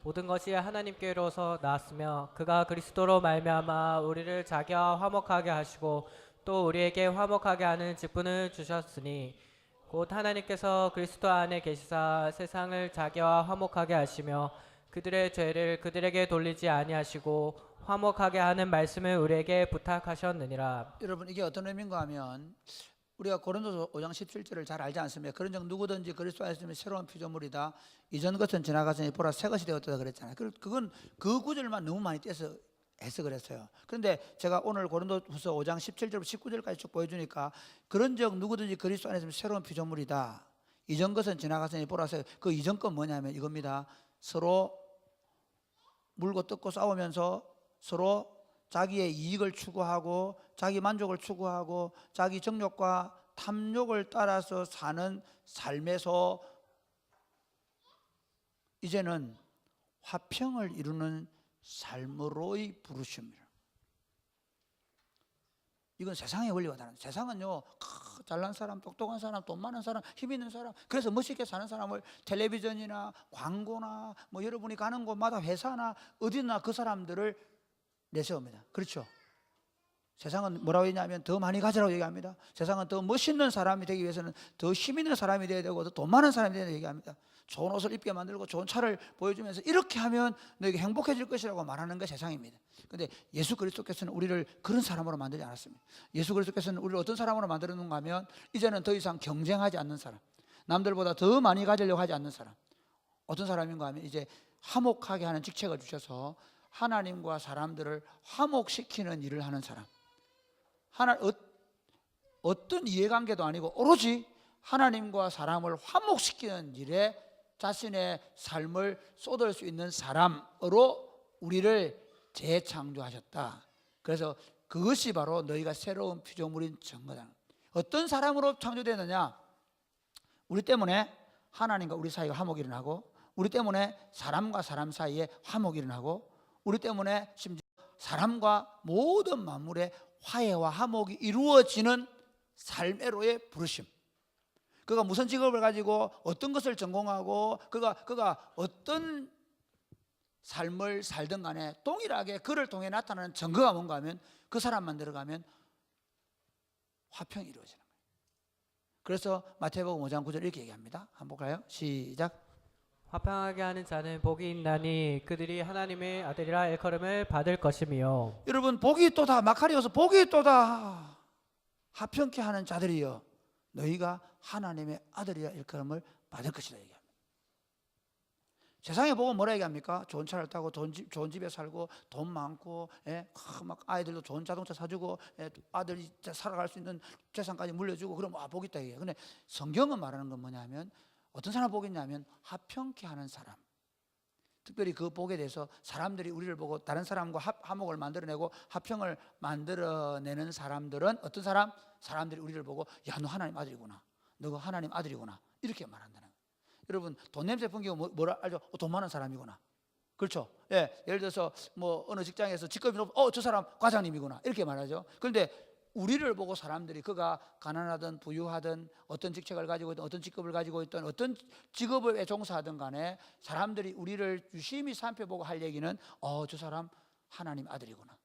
모든 것이 하나님께로서 나왔으며 그가 그리스도로 말미암아 우리를 자기와 화목하게 하시고 또 우리에게 화목하게 하는 직분을 주셨으니 곧 하나님께서 그리스도 안에 계시사 세상을 자기와 화목하게 하시며 그들의 죄를 그들에게 돌리지 아니하시고 화목하게 하는 말씀을 우리에게 부탁하셨느니라. 여러분, 이게 어떤 의미인가 하면 우리가 고린도서 5장 17절을 잘 알지 않습니까? 그런즉 누구든지 그리스도 안에 있으면 새로운 피조물이다. 이전 것은 지나갔으니 보라 새 것이 되었다 그랬잖아요. 그건 그 구절만 너무 많이 떼서 해석을 했어요. 그런데 제가 오늘 고린도후서 5장 17절부터 19절까지 쭉 보여주니까 그런즉 누구든지 그리스도 안에 있으면 새로운 피조물이다. 이전 것은 지나갔으니 보라 새. 그 이전 건 뭐냐면 이겁니다. 서로 물고 뜯고 싸우면서 서로 자기의 이익을 추구하고 자기 만족을 추구하고 자기 정욕과 탐욕을 따라서 사는 삶에서 이제는 화평을 이루는 삶으로의 부르심이에요. 이건 세상의 원리와 다른, 세상은요 잘난 사람, 똑똑한 사람, 돈 많은 사람, 힘 있는 사람, 그래서 멋있게 사는 사람을 텔레비전이나 광고나 뭐 여러분이 가는 곳마다 회사나 어디나 그 사람들을 내세웁니다. 그렇죠? 세상은 뭐라고 했냐면 더 많이 가지라고 얘기합니다. 세상은 더 멋있는 사람이 되기 위해서는 더 힘 있는 사람이 되어야 되고 더 돈 많은 사람이 되어야 되고 얘기합니다. 좋은 옷을 입게 만들고 좋은 차를 보여주면서 이렇게 하면 너에게 행복해질 것이라고 말하는 게 세상입니다. 그런데 예수 그리스도께서는 우리를 그런 사람으로 만들지 않았습니다. 예수 그리스도께서는 우리를 어떤 사람으로 만들었는가 하면 이제는 더 이상 경쟁하지 않는 사람, 남들보다 더 많이 가지려고 하지 않는 사람, 어떤 사람인가 하면 이제 화목하게 하는 직책을 주셔서 하나님과 사람들을 화목시키는 일을 하는 사람, 어떤 이해관계도 아니고 오로지 하나님과 사람을 화목시키는 일에 자신의 삶을 쏟을 수 있는 사람으로 우리를 재창조하셨다. 그래서 그것이 바로 너희가 새로운 피조물인 증거다. 어떤 사람으로 창조되느냐? 우리 때문에 하나님과 우리 사이가 화목이 일어나고, 우리 때문에 사람과 사람 사이에 화목이 일어나고, 우리 때문에 심지어 사람과 모든 만물의 화해와 화목이 이루어지는 삶으로의 부르심. 그가 무슨 직업을 가지고 어떤 것을 전공하고 그가 어떤 삶을 살든 간에 동일하게 그를 통해 나타나는 증거가 뭔가 하면 그 사람만 들어가면 화평이 이루어지는 거예요. 그래서 마태복음 5장 9절 이렇게 얘기합니다. 한번 볼까요? 시작. 화평하게 하는 자는 복이 있나니 그들이 하나님의 아들이라 일컬음을 받을 것이며. 여러분, 복이 또다, 마카리오서 복이 또다, 화평케 하는 자들이여 너희가 하나님의 아들이라 일컬음을 받을 것이다 얘기합니다. 세상에 복은 뭐라 얘기합니까? 좋은 차를 타고 좋은 집에 살고 돈 많고, 막 아이들도 좋은 자동차 사주고, 아들이 살아갈 수 있는 재산까지 물려주고, 그럼 복이 있다 얘기해요. 근데 성경은 말하는 건 뭐냐면 어떤 사람 복이 있냐면 화평케 하는 사람. 특별히 그 복에 대해서 사람들이 우리를 보고 다른 사람과 화목을 만들어내고 화평을 만들어내는 사람들은 어떤 사람? 사람들이 우리를 보고 야, 너 하나님 아들이구나, 너가 하나님 아들이구나, 이렇게 말한다는 거예요. 여러분, 돈 냄새 풍기고 뭐라 알죠? 돈 많은 사람이구나. 그렇죠? 예, 예를 들어서 뭐 어느 직장에서 직급이 높고 저 사람 과장님이구나, 이렇게 말하죠. 그런데 우리를 보고 사람들이 그가 가난하든 부유하든 어떤 직책을 가지고 있든 어떤 직급을 가지고 있든 어떤 직업에 종사하든 간에 사람들이 우리를 유심히 살펴보고 할 얘기는 저 사람 하나님 아들이구나,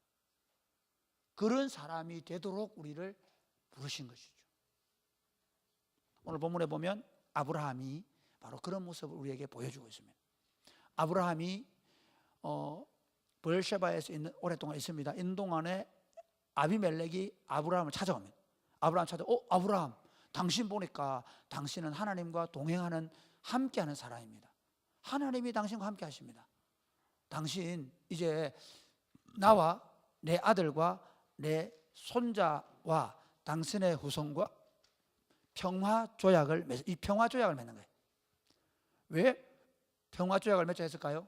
그런 사람이 되도록 우리를 부르신 것이죠. 오늘 본문에 보면 아브라함이 바로 그런 모습을 우리에게 보여주고 있습니다. 아브라함이 브엘셰바에서 오랫동안 있습니다. 있는 동안에 아비멜렉이 아브라함을 찾아옵니다. 아브라함 아브라함, 당신 보니까 당신은 하나님과 동행하는, 함께하는 사람입니다. 하나님이 당신과 함께 하십니다. 당신 이제 나와 내 아들과 내 손자와 당신의 후손과 평화조약을 맺는 거예요. 왜 평화조약을 맺자 했을까요?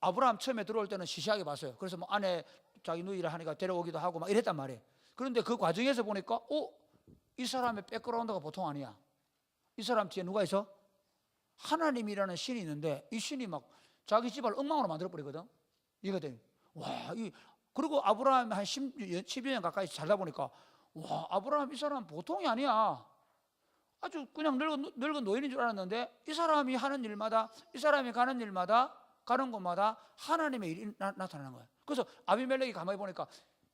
아브라함 처음에 들어올 때는 시시하게 봤어요. 그래서 뭐 아내 자기 누이를 하니까 데려오기도 하고 막 이랬단 말이에요. 그런데 그 과정에서 보니까 이 사람의 백그라운드가 보통 아니야. 이 사람 뒤에 누가 있어? 하나님이라는 신이 있는데 이 신이 막 자기 집을 엉망으로 만들어버리거든. 이해가 돼요. 그리고 아브라함이 한 10여 년 가까이 살다 보니까 아브라함 이 사람 보통이 아니야. 아주 그냥 늙은 노인인 줄 알았는데 이 사람이 하는 일마다, 이 사람이 가는 일마다 가는 곳마다 하나님의 일이 나타나는 거예요. 그래서 아비멜렉이 가만히 보니까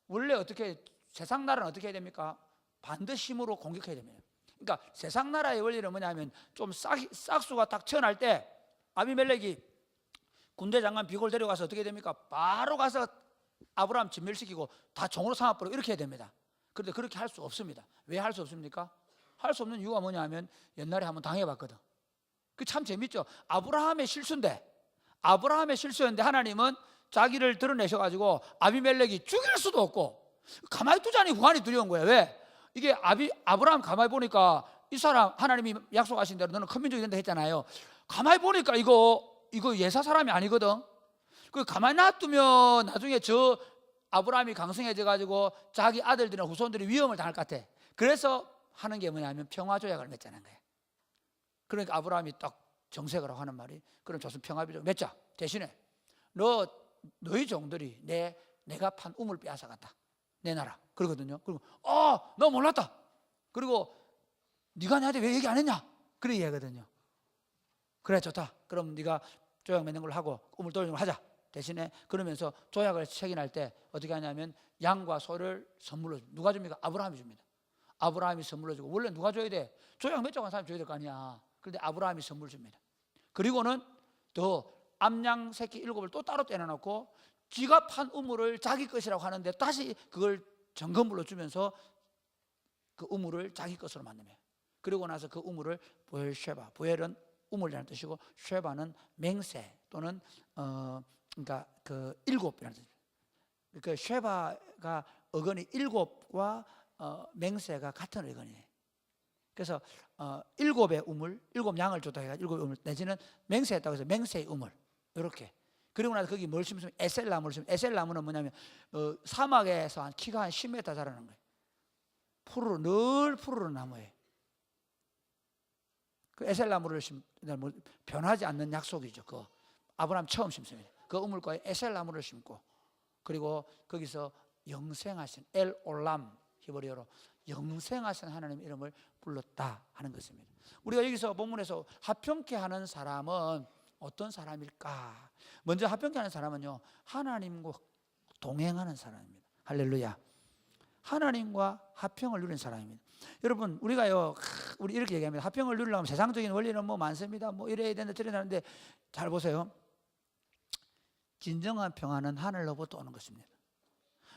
원래 어떻게 세상 나라는 어떻게 해야 됩니까? 반드시 힘으로 공격해야 됩니다. 그러니까 세상 나라의 원리는 뭐냐면 좀 싹수가 딱 튀어날 때 아비멜렉이 군대 장관 비골 데려가서 어떻게 됩니까? 바로 가서 아브라함 진멸시키고 다 종으로 삼아버리고 이렇게 해야 됩니다. 그런데 그렇게 할 수 없습니다. 왜 할 수 없습니까? 할 수 없는 이유가 뭐냐면 옛날에 한번 당해봤거든. 그 참 재밌죠. 아브라함의 실수인데 하나님은 자기를 드러내셔가지고 아비멜렉이 죽일 수도 없고 가만히 두자니 후환이 두려운 거야. 왜? 이게 아브라함 가만히 보니까 이 사람 하나님이 약속하신 대로 너는 큰 민족이 된다 했잖아요. 가만히 보니까 이거 예사 사람이 아니거든. 그 가만히 놔두면 나중에 저 아브라함이 강성해져 가지고 자기 아들들이나 후손들이 위험을 당할 것 같아. 그래서 하는 게 뭐냐면 평화조약을 맺자는 거야. 그러니까 아브라함이 딱 정색을 하고 하는 말이 그럼 좋습니다. 평화조약 맺자. 대신에 너희 종들이 내가 판 우물 빼앗아갔다. 내 나라. 그러거든요. 그리고 너 몰랐다. 그리고 네가 나한테 왜 얘기 안 했냐? 그래 얘기하거든요. 그래 좋다. 그럼 네가 조약 맺는 걸 하고 우물 돌리는 걸 하자. 대신에 그러면서 조약을 체결할 때 어떻게 하냐면 양과 소를 선물로 줍니다. 누가 줍니까? 아브라함이 줍니다. 아브라함이 선물로 주고 원래 누가 줘야 돼? 조약 맺자고 한 사람이 줘야 될 거 아니야. 그런데 아브라함이 선물 줍니다. 그리고는 또 암양 새끼 7을 또 따로 떼어놓고 지가 판 우물을 자기 것이라고 하는데 다시 그걸 정금물로 주면서 그 우물을 자기 것으로 만듭니다. 그리고 나서 그 우물을 부엘쉐바, 부엘은 우물이라는 뜻이고 쉐바는 맹세 또는 그러니까 그 7이라는 뜻입니다. 그 쉐바가 어근이 7과 맹세가 같은 어근이에요. 그래서 7의 우물, 7양을 줬다 해가 7의 우물 내지는 맹세했다고 해서 맹세의 우물 이렇게. 그리고 나서 거기 뭘 심으면 에셀나무를 심으면 에셀나무는 뭐냐면 사막에서 키가 한 10m 자라는 거예요. 늘 푸르른 나무예요. 그 에셀나무를 변하지 않는 약속이죠. 그 아브라함 처음 심습니다. 그 우물가에 에셀나무를 심고 그리고 거기서 영생하신 엘 올람 히브리어로 영생하신 하나님의 이름을 불렀다 하는 것입니다. 우리가 여기서 본문에서 화평케 하는 사람은 어떤 사람일까? 먼저 화평케 하는 사람은요, 하나님과 동행하는 사람입니다. 할렐루야. 하나님과 화평을 누리는 사람입니다. 여러분, 우리가요, 우리 이렇게 얘기합니다. 화평을 누리려면 세상적인 원리는 뭐 많습니다. 뭐 이래야 되는데 저래야 되는데 잘 보세요. 진정한 평화는 하늘로부터 오는 것입니다.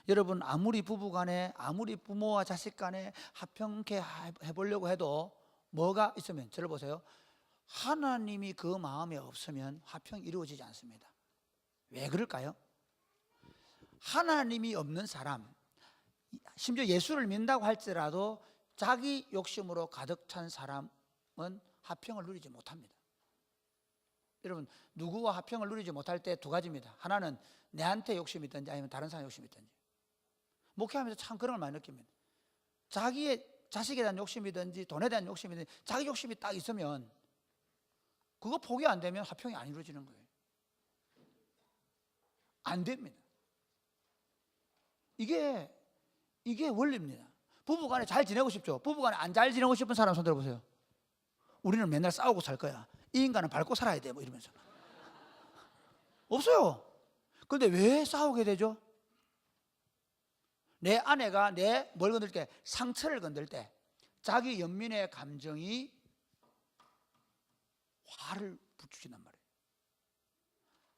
여러분, 아무리 부부간에, 아무리 부모와 자식 간에 화평케 해보려고 해도 뭐가 있으면, 저를 보세요. 하나님이 그 마음에 없으면 화평이 이루어지지 않습니다. 왜 그럴까요? 하나님이 없는 사람, 심지어 예수를 믿는다고 할지라도 자기 욕심으로 가득 찬 사람은 화평을 누리지 못합니다. 여러분, 누구와 화평을 누리지 못할 때 두 가지입니다. 하나는 내한테 욕심이 있든지 아니면 다른 사람 욕심이 있든지. 목회하면서 참 그런 걸 많이 느낍니다. 자기의 자식에 대한 욕심이든지 돈에 대한 욕심이든지 자기 욕심이 딱 있으면 그거 포기 안 되면 화평이 안 이루어지는 거예요. 안 됩니다. 이게 원리입니다. 부부간에 잘 지내고 싶죠? 부부간에 안 잘 지내고 싶은 사람 손 들어보세요. 우리는 맨날 싸우고 살 거야. 이 인간은 밟고 살아야 돼. 뭐 이러면서. 없어요. 그런데 왜 싸우게 되죠? 내 아내가 뭘 건들 때, 상처를 건들 때 자기 연민의 감정이 화를 부추긴단 말이에요.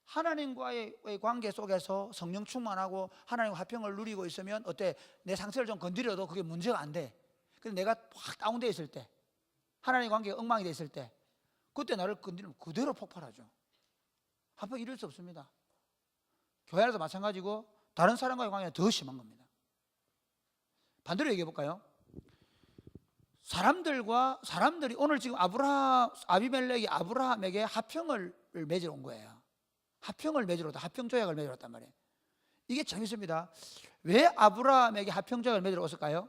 하나님과의 관계 속에서 성령 충만하고 하나님과 화평을 누리고 있으면 어때? 내 상처를 좀 건드려도 그게 문제가 안 돼. 근데 내가 확 다운되어 있을 때, 하나님의 관계가 엉망이 되어 있을 때 그때 나를 건드리면 그대로 폭발하죠. 화평이 이룰 수 없습니다. 교회 안에서 마찬가지고 다른 사람과의 관계가 더 심한 겁니다. 반대로 얘기해 볼까요? 사람들이 오늘 지금 아비멜렉이 아브라함에게 화평을 맺으러 온 거예요. 화평을 맺으러 왔다. 화평조약을 맺으러 왔단 말이에요. 이게 재밌습니다. 왜 아브라함에게 화평조약을 맺으러 왔을까요?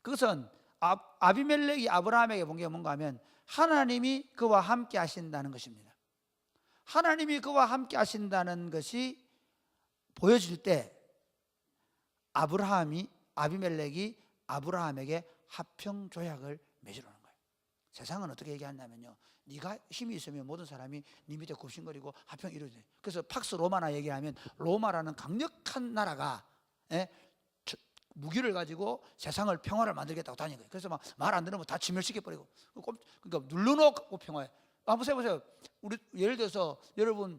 그것은 아비멜렉이 아브라함에게 본 게 뭔가 하면 하나님이 그와 함께 하신다는 것입니다. 하나님이 그와 함께 하신다는 것이 보여질 때 아비멜렉이 아브라함에게 화평 조약을 맺으러 오는 거예요. 세상은 어떻게 얘기하냐면요, 네가 힘이 있으면 모든 사람이 네 밑에 굽신거리고 화평이 이루어져요. 그래서 팍스 로마나 얘기하면 로마라는 강력한 나라가 무기를 가지고 세상을 평화를 만들겠다고 다닌 거예요. 그래서 막 말 안 들으면 다 진멸시켜버리고, 그러니까 눌러놓고 평화해. 한번 해보세요. 우리 예를 들어서 여러분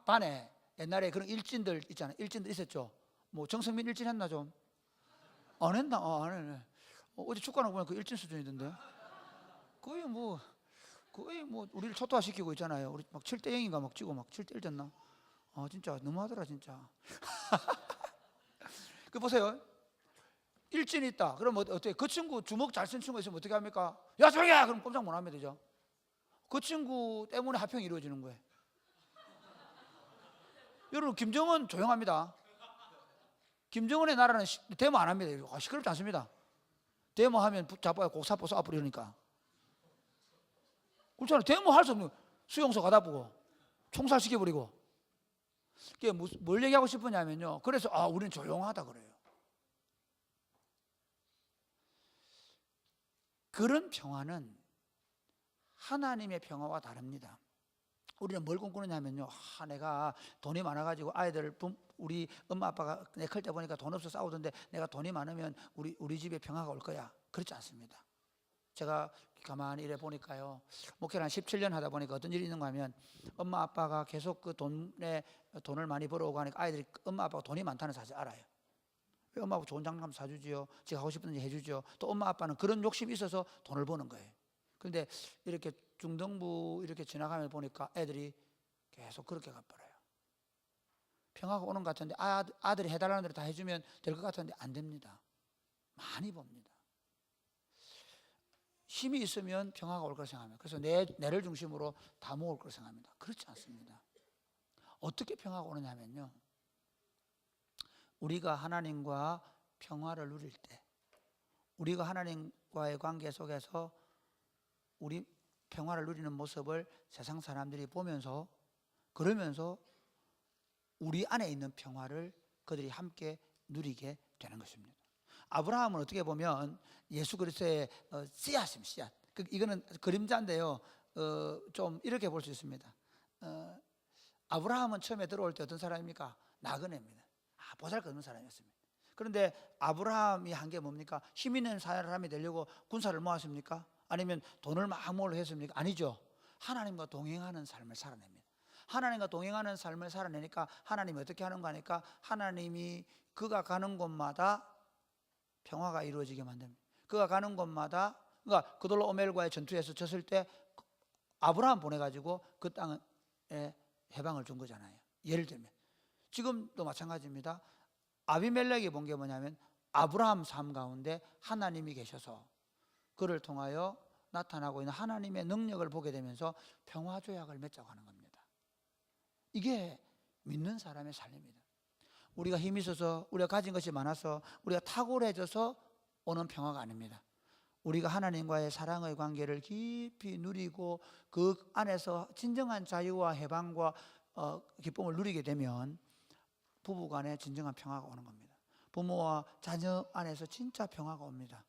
반에 옛날에 그런 일진들 있잖아요. 일진들 있었죠. 뭐 정성민 일진 했나 좀? 안 했나? 안 했네. 어제 축구하는 거 보면 그 일진 수준이던데. 거의 뭐 우리를 초토화시키고 있잖아요. 우리 막 7대 0인가 막 지고 막 7대 1 졌나? 진짜 너무하더라 진짜. 그 보세요. 일진이 있다. 그럼 어떻게? 그 친구 주먹 잘 쓴 친구 있으면 어떻게 합니까? 야 조용히 해! 그럼 꼼짝 못 하면 되죠. 그 친구 때문에 화평이 이루어지는 거예요. 여러분 김정은 조용합니다. 김정은의 나라는 데모 안 합니다. 시끄럽지 않습니다. 데모하면 잡아야 곡사포 쏴버리니까 그러니까. 그렇잖아요. 데모할 수 없는 수용소 가다 보고 총살시켜버리고. 그게 뭘 얘기하고 싶으냐면요. 그래서 우리는 조용하다 그래요. 그런 평화는 하나님의 평화와 다릅니다. 우리는 뭘 꿈꾸느냐면요. 내가 돈이 많아가지고 우리 엄마 아빠가 내 클 때 보니까 돈 없어 싸우던데 내가 돈이 많으면 우리 집에 평화가 올 거야. 그렇지 않습니다. 제가 가만히 이래 보니까요. 목회를 한 17년 하다 보니까 어떤 일이 있는가 하면 엄마 아빠가 계속 그 돈을 많이 벌어오고 하니까 아이들이 엄마 아빠가 돈이 많다는 사실 알아요. 왜 엄마 아빠 좋은 장난감 사주지요? 제가 하고 싶은 일 해주죠. 또 엄마 아빠는 그런 욕심이 있어서 돈을 버는 거예요. 그런데 이렇게 중등부 이렇게 지나가면 보니까 애들이 계속 그렇게 가버려요. 평화가 오는 것 같은데 아들이 해달라는 대로 다 해주면 될 것 같은데 안 됩니다. 많이 봅니다. 힘이 있으면 평화가 올 걸 생각합니다. 그래서 내를 중심으로 다 모을 걸 생각합니다. 그렇지 않습니다. 어떻게 평화가 오느냐 하면요. 우리가 하나님과 평화를 누릴 때, 우리가 하나님과의 관계 속에서 우리 평화를 누리는 모습을 세상 사람들이 보면서 그러면서 우리 안에 있는 평화를 그들이 함께 누리게 되는 것입니다. 아브라함은 어떻게 보면 예수 그리스도의 씨앗입니다. 씨앗. 이거는 그림자인데요. 좀 이렇게 볼 수 있습니다. 아브라함은 처음에 들어올 때 어떤 사람입니까? 나그네입니다. 보잘것없는 사람이었습니다. 그런데 아브라함이 한 게 뭡니까? 힘 있는 사람이 되려고 군사를 모았습니까? 아니면 돈을 막 모으려 했습니까? 아니죠. 하나님과 동행하는 삶을 살아냅니다. 하나님과 동행하는 삶을 살아내니까 하나님이 어떻게 하는가 하니까 하나님이 그가 가는 곳마다 평화가 이루어지게 만듭니다. 그가 가는 곳마다, 그러니까 그돌로 오멜과의 전투에서 졌을 때 아브라함 보내가지고 그 땅에 해방을 준 거잖아요. 예를 들면 지금도 마찬가지입니다. 아비멜렉이 본 게 뭐냐면 아브라함 삶 가운데 하나님이 계셔서 그를 통하여 나타나고 있는 하나님의 능력을 보게 되면서 평화 조약을 맺자고 하는 겁니다. 이게 믿는 사람의 삶입니다. 우리가 힘이 있어서, 우리가 가진 것이 많아서, 우리가 탁월해져서 오는 평화가 아닙니다. 우리가 하나님과의 사랑의 관계를 깊이 누리고 그 안에서 진정한 자유와 해방과 기쁨을 누리게 되면 부부 간에 진정한 평화가 오는 겁니다. 부모와 자녀 안에서 진짜 평화가 옵니다.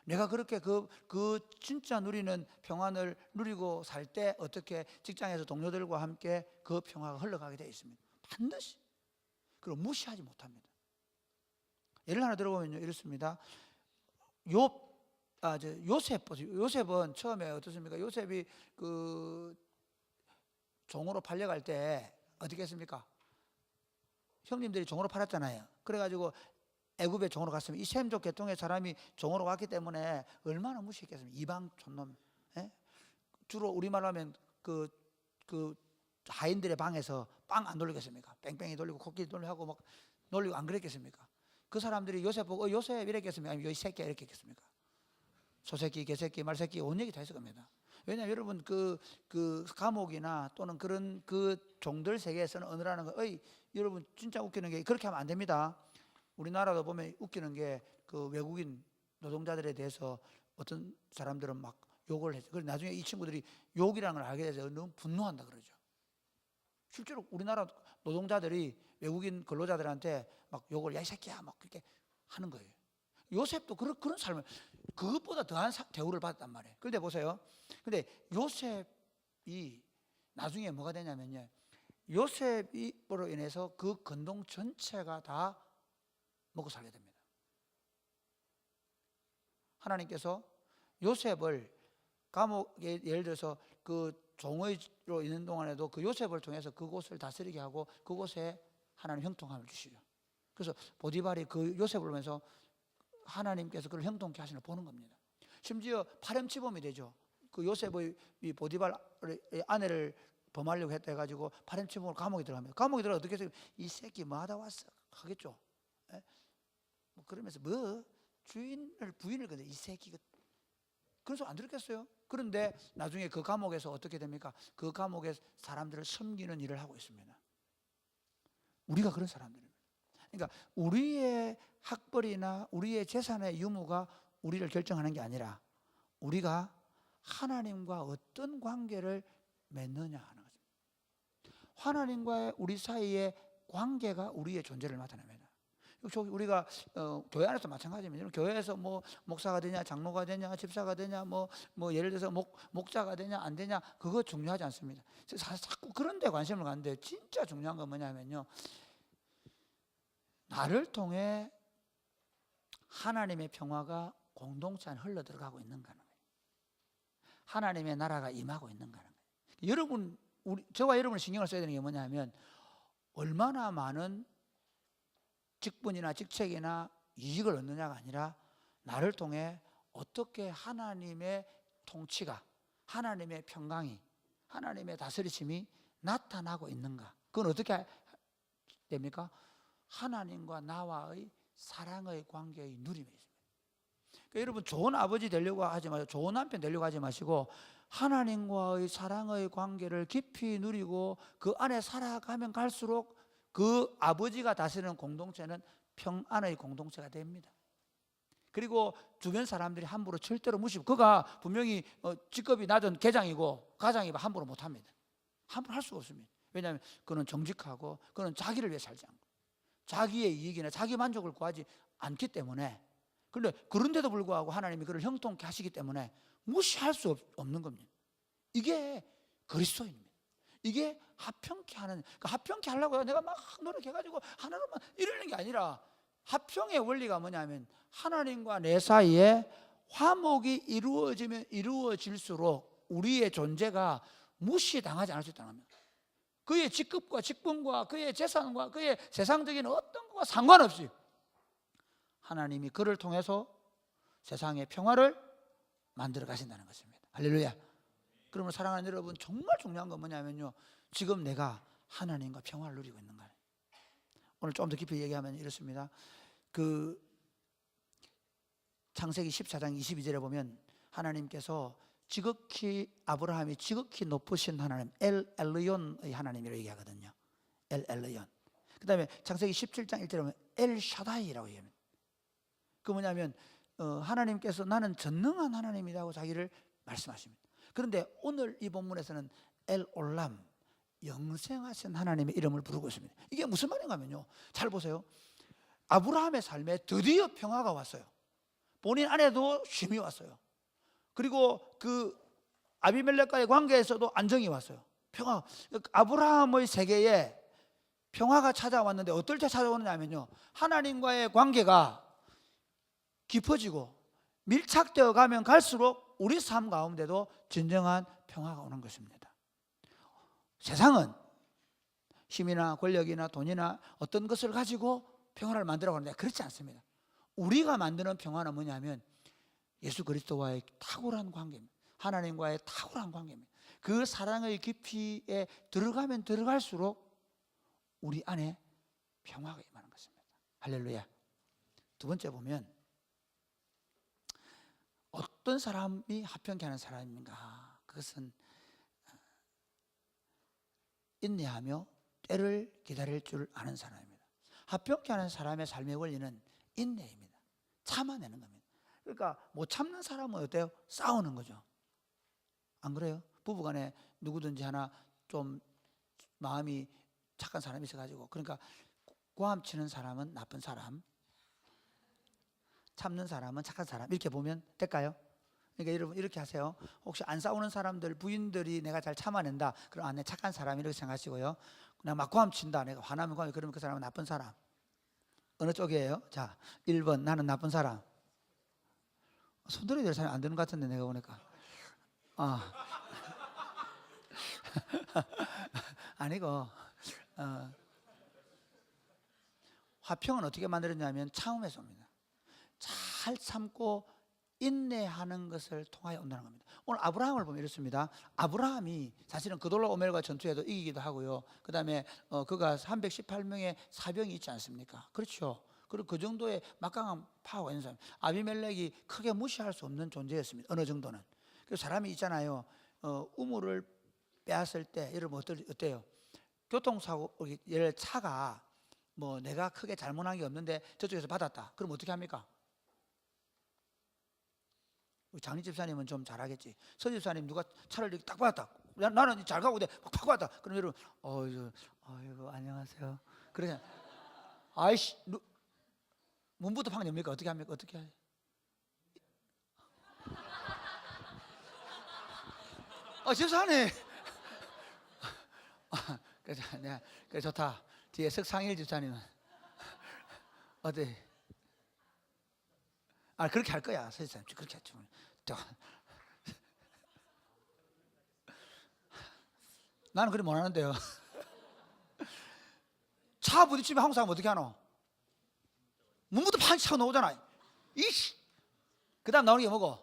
내가 그렇게 그 진짜 누리는 평안을 누리고 살 때 어떻게 직장에서 동료들과 함께 그 평화가 흘러가게 되어 있습니다. 반드시. 그리고 무시하지 못합니다. 예를 하나 들어보면요, 이렇습니다. 요셉은 처음에 어떻습니까? 요셉이 그 종으로 팔려갈 때 어떻게 했습니까? 형님들이 종으로 팔았잖아요. 그래가지고 애굽에 종으로 갔으면 이 셈족 계통의 사람이 종으로 왔기 때문에 얼마나 무시했겠습니까? 이방 촌놈. 예? 주로 우리말로 하면 그 하인들의 방에서 빵 안 돌리겠습니까? 뺑뺑이 돌리고 코끼리 돌리고 하고 막 놀리고 안 그랬겠습니까? 그 사람들이 요셉 보고 요셉 이랬겠습니까? 아니면 이 새끼야 이렇게 했겠습니까? 소새끼, 개새끼, 말새끼 온 얘기 다 했을 겁니다. 왜냐하면 여러분 그 감옥이나 또는 그런 그 종들 세계에서는 언어라는 거, 여러분 진짜 웃기는 게 그렇게 하면 안 됩니다. 우리나라도 보면 웃기는 게 그 외국인 노동자들에 대해서 어떤 사람들은 막 욕을 했죠. 그래서 나중에 이 친구들이 욕이라는 걸 알게 돼서 너무 분노한다 그러죠. 실제로 우리나라 노동자들이 외국인 근로자들한테 막 욕을 야 이 새끼야 막 그렇게 하는 거예요. 요셉도 그런 삶을, 그것보다 더한 대우를 받았단 말이에요. 그런데 보세요. 근데 요셉이 나중에 뭐가 되냐면요, 요셉으로 인해서 그 건동 전체가 다 먹고 살게 됩니다. 하나님께서 요셉을 감옥에, 예를 들어서 그 종의로 있는 동안에도 그 요셉을 통해서 그곳을 다스리게 하고 그곳에 하나님 형통함을 주시죠. 그래서 보디발이 그 요셉을 보면서 하나님께서 그를 형통케 하시는 걸 보는 겁니다. 심지어 파렴치범이 되죠. 그 요셉의 이 보디발의 아내를 범하려고 했다 해가지고 파렴치범으로 감옥에 들어갑니다. 감옥에 들어가 어떻게 해서 이 새끼 뭐 하다 왔어 하겠죠. 예? 뭐 그러면서 뭐 부인을 근데 이 새끼가 그래서 안 들었겠어요. 그런데 나중에 그 감옥에서 어떻게 됩니까? 그 감옥에 사람들을 섬기는 일을 하고 있습니다. 우리가 그런 사람들입니다. 그러니까 우리의 학벌이나 우리의 재산의 유무가 우리를 결정하는 게 아니라 우리가 하나님과 어떤 관계를 맺느냐 하는 거죠. 하나님과의 우리 사이의 관계가 우리의 존재를 나타냅니다. 우리가 교회 안에서 마찬가지입니다. 교회에서 뭐 목사가 되냐, 장로가 되냐, 집사가 되냐, 뭐 예를 들어서 목자가 되냐, 안 되냐, 그거 중요하지 않습니다. 자꾸 그런 데 관심을 갖는데 진짜 중요한 건 뭐냐면요, 나를 통해 하나님의 평화가 공동체 안에 흘러 들어가고 있는가 하는 거예요. 하나님의 나라가 임하고 있는가 하는 거예요. 여러분, 저와 여러분이 신경을 써야 되는 게 뭐냐면 얼마나 많은 직분이나 직책이나 이익을 얻느냐가 아니라 나를 통해 어떻게 하나님의 통치가, 하나님의 평강이, 하나님의 다스리심이 나타나고 있는가. 그건 어떻게 됩니까? 하나님과 나와의 사랑의 관계의 누림이 있습니다. 그러니까 여러분, 좋은 아버지 되려고 하지 마시고, 좋은 남편 되려고 하지 마시고, 하나님과의 사랑의 관계를 깊이 누리고 그 안에 살아가면 갈수록 그 아버지가 다스리는 공동체는 평안의 공동체가 됩니다. 그리고 주변 사람들이 함부로 절대로 무시하고, 그가 분명히 직급이 낮은 계장이고 가장이고 함부로 못합니다. 함부로 할 수가 없습니다. 왜냐하면 그는 정직하고 그는 자기를 위해 살지 않고 자기의 이익이나 자기 만족을 구하지 않기 때문에, 그런데 그런데도 불구하고 하나님이 그를 형통케 하시기 때문에 무시할 수 없는 겁니다. 이게 그리스도인입니다. 이게 합평케 하는, 그러니까 합평케 하려고 내가 막 노력해가지고 하나로만 이러는 게 아니라, 합평의 원리가 뭐냐면 하나님과 내 사이에 화목이 이루어지면 이루어질수록 우리의 존재가 무시당하지 않을 수 있다는 겁니다. 그의 직급과 직분과 그의 재산과 그의 세상적인 어떤 것과 상관없이 하나님이 그를 통해서 세상의 평화를 만들어 가신다는 것입니다. 할렐루야. 그러면 사랑하는 여러분, 정말 중요한 건 뭐냐면요, 지금 내가 하나님과 평화를 누리고 있는가. 오늘 좀 더 깊이 얘기하면 이렇습니다. 그 창세기 14장 22절에 보면 하나님께서 지극히, 아브라함이 지극히 높으신 하나님, 엘 엘리온의 하나님이라고 얘기하거든요. 엘 엘리온. 그 다음에 창세기 17장 1절에 보면 엘 샤다이라고 얘기합니다. 그 뭐냐면 하나님께서 나는 전능한 하나님이라고 자기를 말씀하십니다. 그런데 오늘 이 본문에서는 엘 올람, 영생하신 하나님의 이름을 부르고 있습니다. 이게 무슨 말인가 하면요, 잘 보세요. 아브라함의 삶에 드디어 평화가 왔어요. 본인 안에도 쉼이 왔어요. 그리고 그 아비멜렉과의 관계에서도 안정이 왔어요. 평화. 아브라함의 세계에 평화가 찾아왔는데 어떨 때 찾아오느냐면요, 하나님과의 관계가 깊어지고 밀착되어 가면 갈수록 우리 삶 가운데도 진정한 평화가 오는 것입니다. 세상은 힘이나 권력이나 돈이나 어떤 것을 가지고 평화를 만들어 가는데 그렇지 않습니다. 우리가 만드는 평화는 뭐냐면 예수 그리스도와의 탁월한 관계입니다. 하나님과의 탁월한 관계입니다. 그 사랑의 깊이에 들어가면 들어갈수록 우리 안에 평화가 임하는 것입니다. 할렐루야. 두 번째 보면 어떤 사람이 합평케 하는 사람인가? 그것은 인내하며 때를 기다릴 줄 아는 사람입니다. 합평케 하는 사람의 삶의 원리는 인내입니다. 참아내는 겁니다. 그러니까 못 참는 사람은 어때요? 싸우는 거죠. 안 그래요? 부부간에 누구든지 하나 좀 마음이 착한 사람이 있어가지고, 그러니까 고함치는 사람은 나쁜 사람, 참는 사람은 착한 사람, 이렇게 보면 될까요? 그러니까 여러분 이렇게 하세요. 혹시 안 싸우는 사람들, 부인들이 내가 잘 참아낸다, 그럼 내 착한 사람 이렇게 생각하시고요. 그냥 막 고함친다, 내가 화나면 고함, 그러면 그 사람은 나쁜 사람. 어느 쪽이에요? 자, 1번 나는 나쁜 사람. 손들어야 될 사람이 안 되는 것 같은데 내가 보니까. 아니고 화평은 어떻게 만들었냐면 참음에서 옵니다. 잘 참고 인내하는 것을 통하여 온다는 겁니다. 오늘 아브라함을 보면 이렇습니다. 아브라함이 사실은 그돌라오멜과 전투에도 이기기도 하고요. 그 다음에 그가 318명의 사병이 있지 않습니까? 그렇죠. 그리고 그 정도의 막강한 파워가 있는 사람. 아비멜렉이 크게 무시할 수 없는 존재였습니다. 어느 정도는. 그래서 사람이 있잖아요. 우물을 빼앗을 때 여러분 어때요? 교통사고, 예를 차가 뭐 내가 크게 잘못한 게 없는데 저쪽에서 받았다. 그럼 어떻게 합니까? 장리 집사님은 좀 잘하겠지. 서 집사님 누가 차를 이렇게 딱 받았다. 나는 잘 가고 팍 받았다. 그럼 여러분, 어이구 안녕하세요. 그러냐? 아이씨, 문부터 팍 엽니까? 어떻게 합니까? 어떻게 해? 집사님. 그래 좋다. 뒤에 석상일 집사님은 어때? 그렇게 할 거야. 서 집사님 그렇게 했죠. 나는 그래 못 하는데요. 차 부딪히면 한국 사람 어떻게 하노? 문부터 팍 차고 나오잖아. 이씨. 그 다음 나오는 게 뭐고?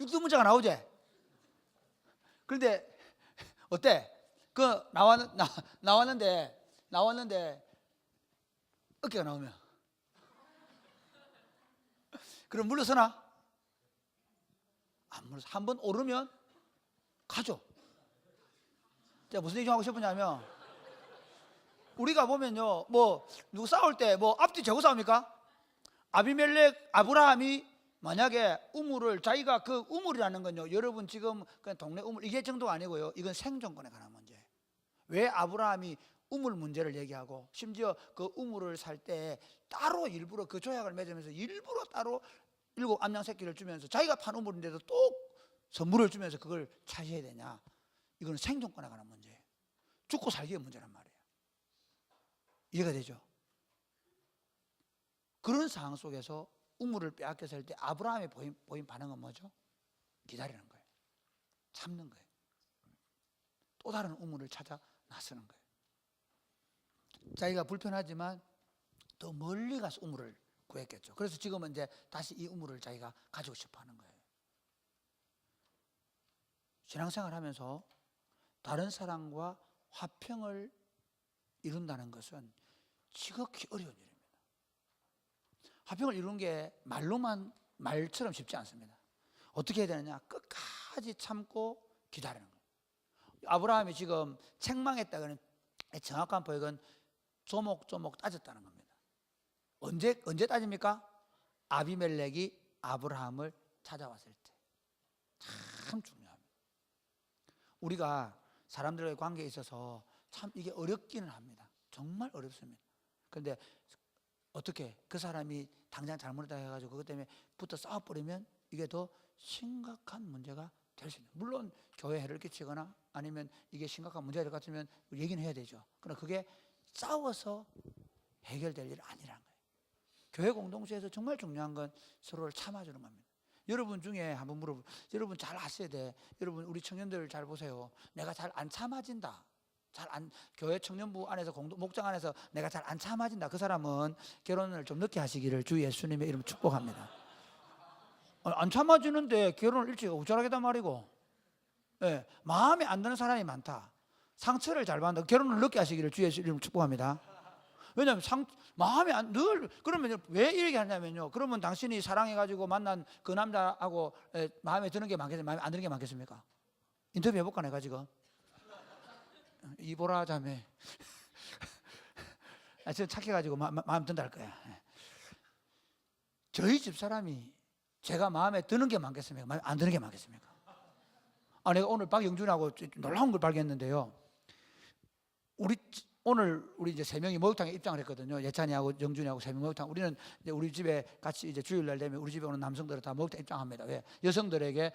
육두문자가 나오지. 그런데 어때? 나왔는데 어깨가 나오면 그럼 물러서나? 안 물러서. 한번 오르면 가죠. 제가 무슨 얘기 좀 하고 싶으냐면, 우리가 보면요, 뭐 누구 싸울 때 뭐 앞뒤 재고 싸웁니까? 아비멜렉, 아브라함이 만약에 자기가 그 우물이라는 건요, 여러분 지금 그냥 동네 우물 이게 정도가 아니고요, 이건 생존권에 관한 문제. 왜 아브라함이 우물 문제를 얘기하고, 심지어 그 우물을 살 때 따로 일부러 그 조약을 맺으면서 일부러 따로 7 암양 새끼를 주면서 자기가 판 우물인데도 또 선물을 주면서 그걸 차지해야 되냐? 이거는 생존권에 관한 문제예요. 죽고 살기의 문제란 말이에요. 이해가 되죠? 그런 상황 속에서 우물을 빼앗겼을 때 아브라함이 보인 반응은 뭐죠? 기다리는 거예요. 참는 거예요. 또 다른 우물을 찾아 나서는 거예요. 자기가 불편하지만 더 멀리 가서 우물을 구했겠죠. 그래서 지금은 이제 다시 이 우물을 자기가 가지고 싶어 하는 거예요. 신앙생활 하면서 다른 사람과 화평을 이룬다는 것은 지극히 어려운 일입니다. 화평을 이루는 게 말처럼 쉽지 않습니다. 어떻게 해야 되느냐? 끝까지 참고 기다리는 거예요. 아브라함이 지금 책망했다고는 정확한 표현은 조목조목 따졌다는 겁니다. 언제 따집니까? 아비멜렉이 아브라함을 찾아왔을 때. 참 중요합니다. 우리가 사람들과의 관계에 있어서 참 이게 어렵기는 합니다. 정말 어렵습니다. 그런데 어떻게 그 사람이 당장 잘못했다 해가지고 그것 때문에 붙어 싸워버리면 이게 더 심각한 문제가 될 수 있습니다. 물론 교회에 해를 끼치거나 아니면 이게 심각한 문제가 될 것 같으면 얘기는 해야 되죠. 그러나 그게 싸워서 해결될 일은 아니라는 거예요. 교회 공동체에서 정말 중요한 건 서로를 참아주는 겁니다. 여러분 중에 한번 여러분 잘 아셔야 돼. 여러분 우리 청년들 잘 보세요. 내가 잘 안 참아진다. 교회 청년부 안에서 목장 안에서 내가 잘 안 참아진다. 그 사람은 결혼을 좀 늦게 하시기를 주 예수님의 이름 축복합니다. 안 참아주는데 결혼을 일찍 우쭐하겠단 말이고, 예, 마음에 안 드는 사람이 많다. 상처를 잘 받는다. 결혼을 늦게 하시기를 주 예수 이름 축복합니다. 왜냐하면 마음에 그러면 왜 이렇게 하냐면요, 그러면 당신이 사랑해가지고 만난 그 남자하고 마음에 드는 게 많겠습니까? 마음에 안 드는 게 많겠습니까? 인터뷰 해볼까 내가 지금? 이보라 자매. 지금 착해가지고 마음 든다 할 거야. 저희 집 사람이 제가 마음에 드는 게 많겠습니까? 마음에 안 드는 게 많겠습니까? 내가 오늘 박영준하고 놀라운 걸 발견했는데요. 오늘 우리 이제 세 명이 목욕탕에 입장을 했거든요. 예찬이하고 영준이하고 세 명 목욕탕. 우리는 이제 우리 집에 같이 이제 주일날 되면 우리 집에 오는 남성들은 다 목욕탕 입장합니다. 왜? 여성들에게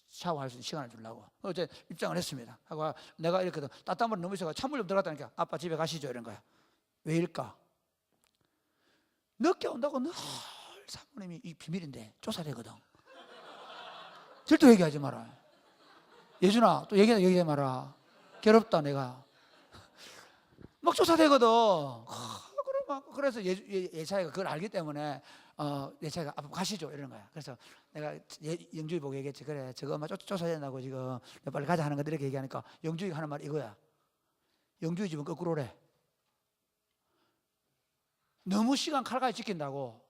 샤워할 수 있는 시간을 주려고. 어제 입장을 했습니다. 하고 내가 이렇게 따뜻한 물이 너무 있어가 찬물 좀 들어갔다니까 아빠 집에 가시죠 이런 거야. 왜일까? 늦게 온다고 늘 사모님이 이 비밀인데 쫓아내거든. 절대 얘기하지 마라. 예준아 또 얘기하지 마라. 괴롭다 내가. 막 쫓아대거든. 그래서 예차이가 그걸 알기 때문에 예차이가 아빠 가시죠 이러는 거야. 그래서 내가 영주이 보고 얘기했지. 그래 저거 엄마 쫓아낸다고 지금 빨리 가자 하는 건데 이렇게 얘기하니까 영주이가 하는 말이 이거야. 영주이 집은 거꾸로 오래. 너무 시간 칼같이 지킨다고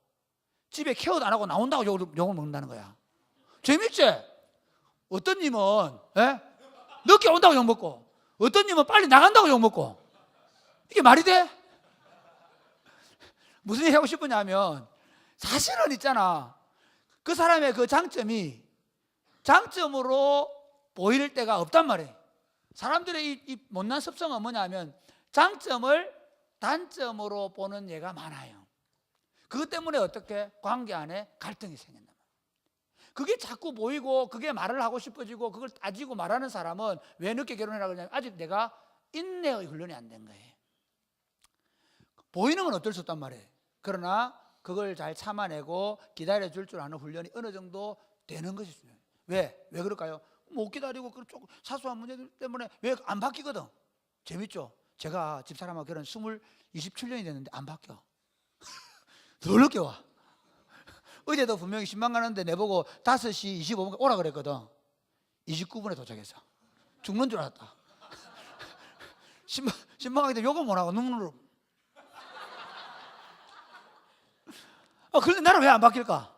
집에 케어도 안 하고 나온다고 욕을 먹는다는 거야. 재밌지? 어떤 님은 늦게 온다고 욕먹고 어떤 님은 빨리 나간다고 욕먹고 이게 말이 돼? 무슨 얘기 하고 싶으냐면 사실은 있잖아. 그 사람의 그 장점이 장점으로 보일 때가 없단 말이에요. 사람들의 이 못난 습성은 뭐냐면 장점을 단점으로 보는 예가 많아요. 그것 때문에 어떻게 관계 안에 갈등이 생긴단 말이에요. 그게 자꾸 보이고 그게 말을 하고 싶어지고 그걸 따지고 말하는 사람은 왜 늦게 결혼하라고 그러냐면 아직 내가 인내의 훈련이 안 된 거예요. 보이는 건 어쩔 수 없단 말이에요. 그러나 그걸 잘 참아내고 기다려줄 줄 아는 훈련이 어느 정도 되는 것이 중요해요. 왜 그럴까요? 못 기다리고 사소한 문제들 때문에 왜 안 바뀌거든. 재밌죠? 제가 집사람하고 결혼 27년이 됐는데 안 바뀌어. 더 늦게 와. 어제도 분명히 신방 가는데 내보고 5시 25분 오라 그랬거든. 29분에 도착했어. 죽는 줄 알았다. 신방 가기 때문에 욕은 못 하고 눈물로. 그런데 나는 왜 안 바뀔까?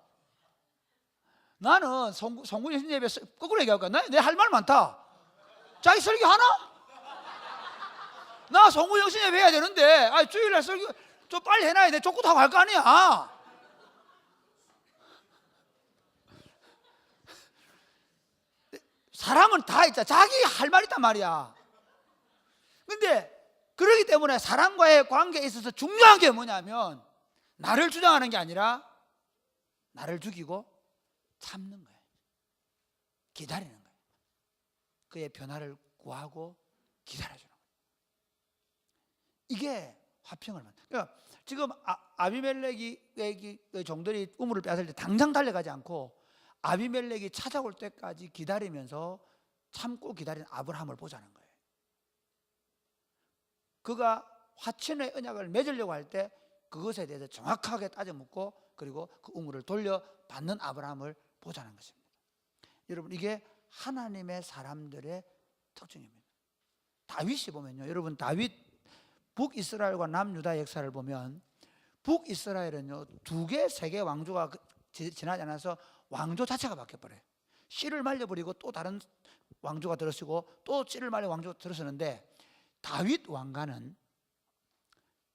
나는 송구 예수님 예배 거꾸로 얘기할 거야. 내 할 말 많다. 자기 설교 하나? 나 송구 예수님 예배 해야 되는데 주일날 설교 좀 빨리 해놔야 돼. 쫓고 타고 갈 거 아니야. 사람은 다 있잖아. 자기 할 말 있단 말이야. 근데 그러기 때문에 사람과의 관계에 있어서 중요한 게 뭐냐면 나를 주장하는 게 아니라 나를 죽이고 참는 거예요. 기다리는 거예요. 그의 변화를 구하고 기다려주는 거예요. 이게 화평을 만든다. 그러니까 지금 아비멜렉이 종들이 우물을 빼앗을 때 당장 달려가지 않고 아비멜렉이 찾아올 때까지 기다리면서 참고 기다리는 아브라함을 보자는 거예요. 그가 화친의 언약을 맺으려고 할 때 그것에 대해서 정확하게 따져 묻고 그리고 그 우물을 돌려받는 아브라함을 보자는 것입니다. 여러분 이게 하나님의 사람들의 특징입니다. 다윗이 보면요. 여러분 다윗 북이스라엘과 남유다 역사를 보면 북이스라엘은요 2개, 3개 왕조가 지나지 않아서 왕조 자체가 바뀌어버려요. 씨를 말려버리고 또 다른 왕조가 들어서고 또 씨를 말려 왕조가 들어서는데 다윗 왕가는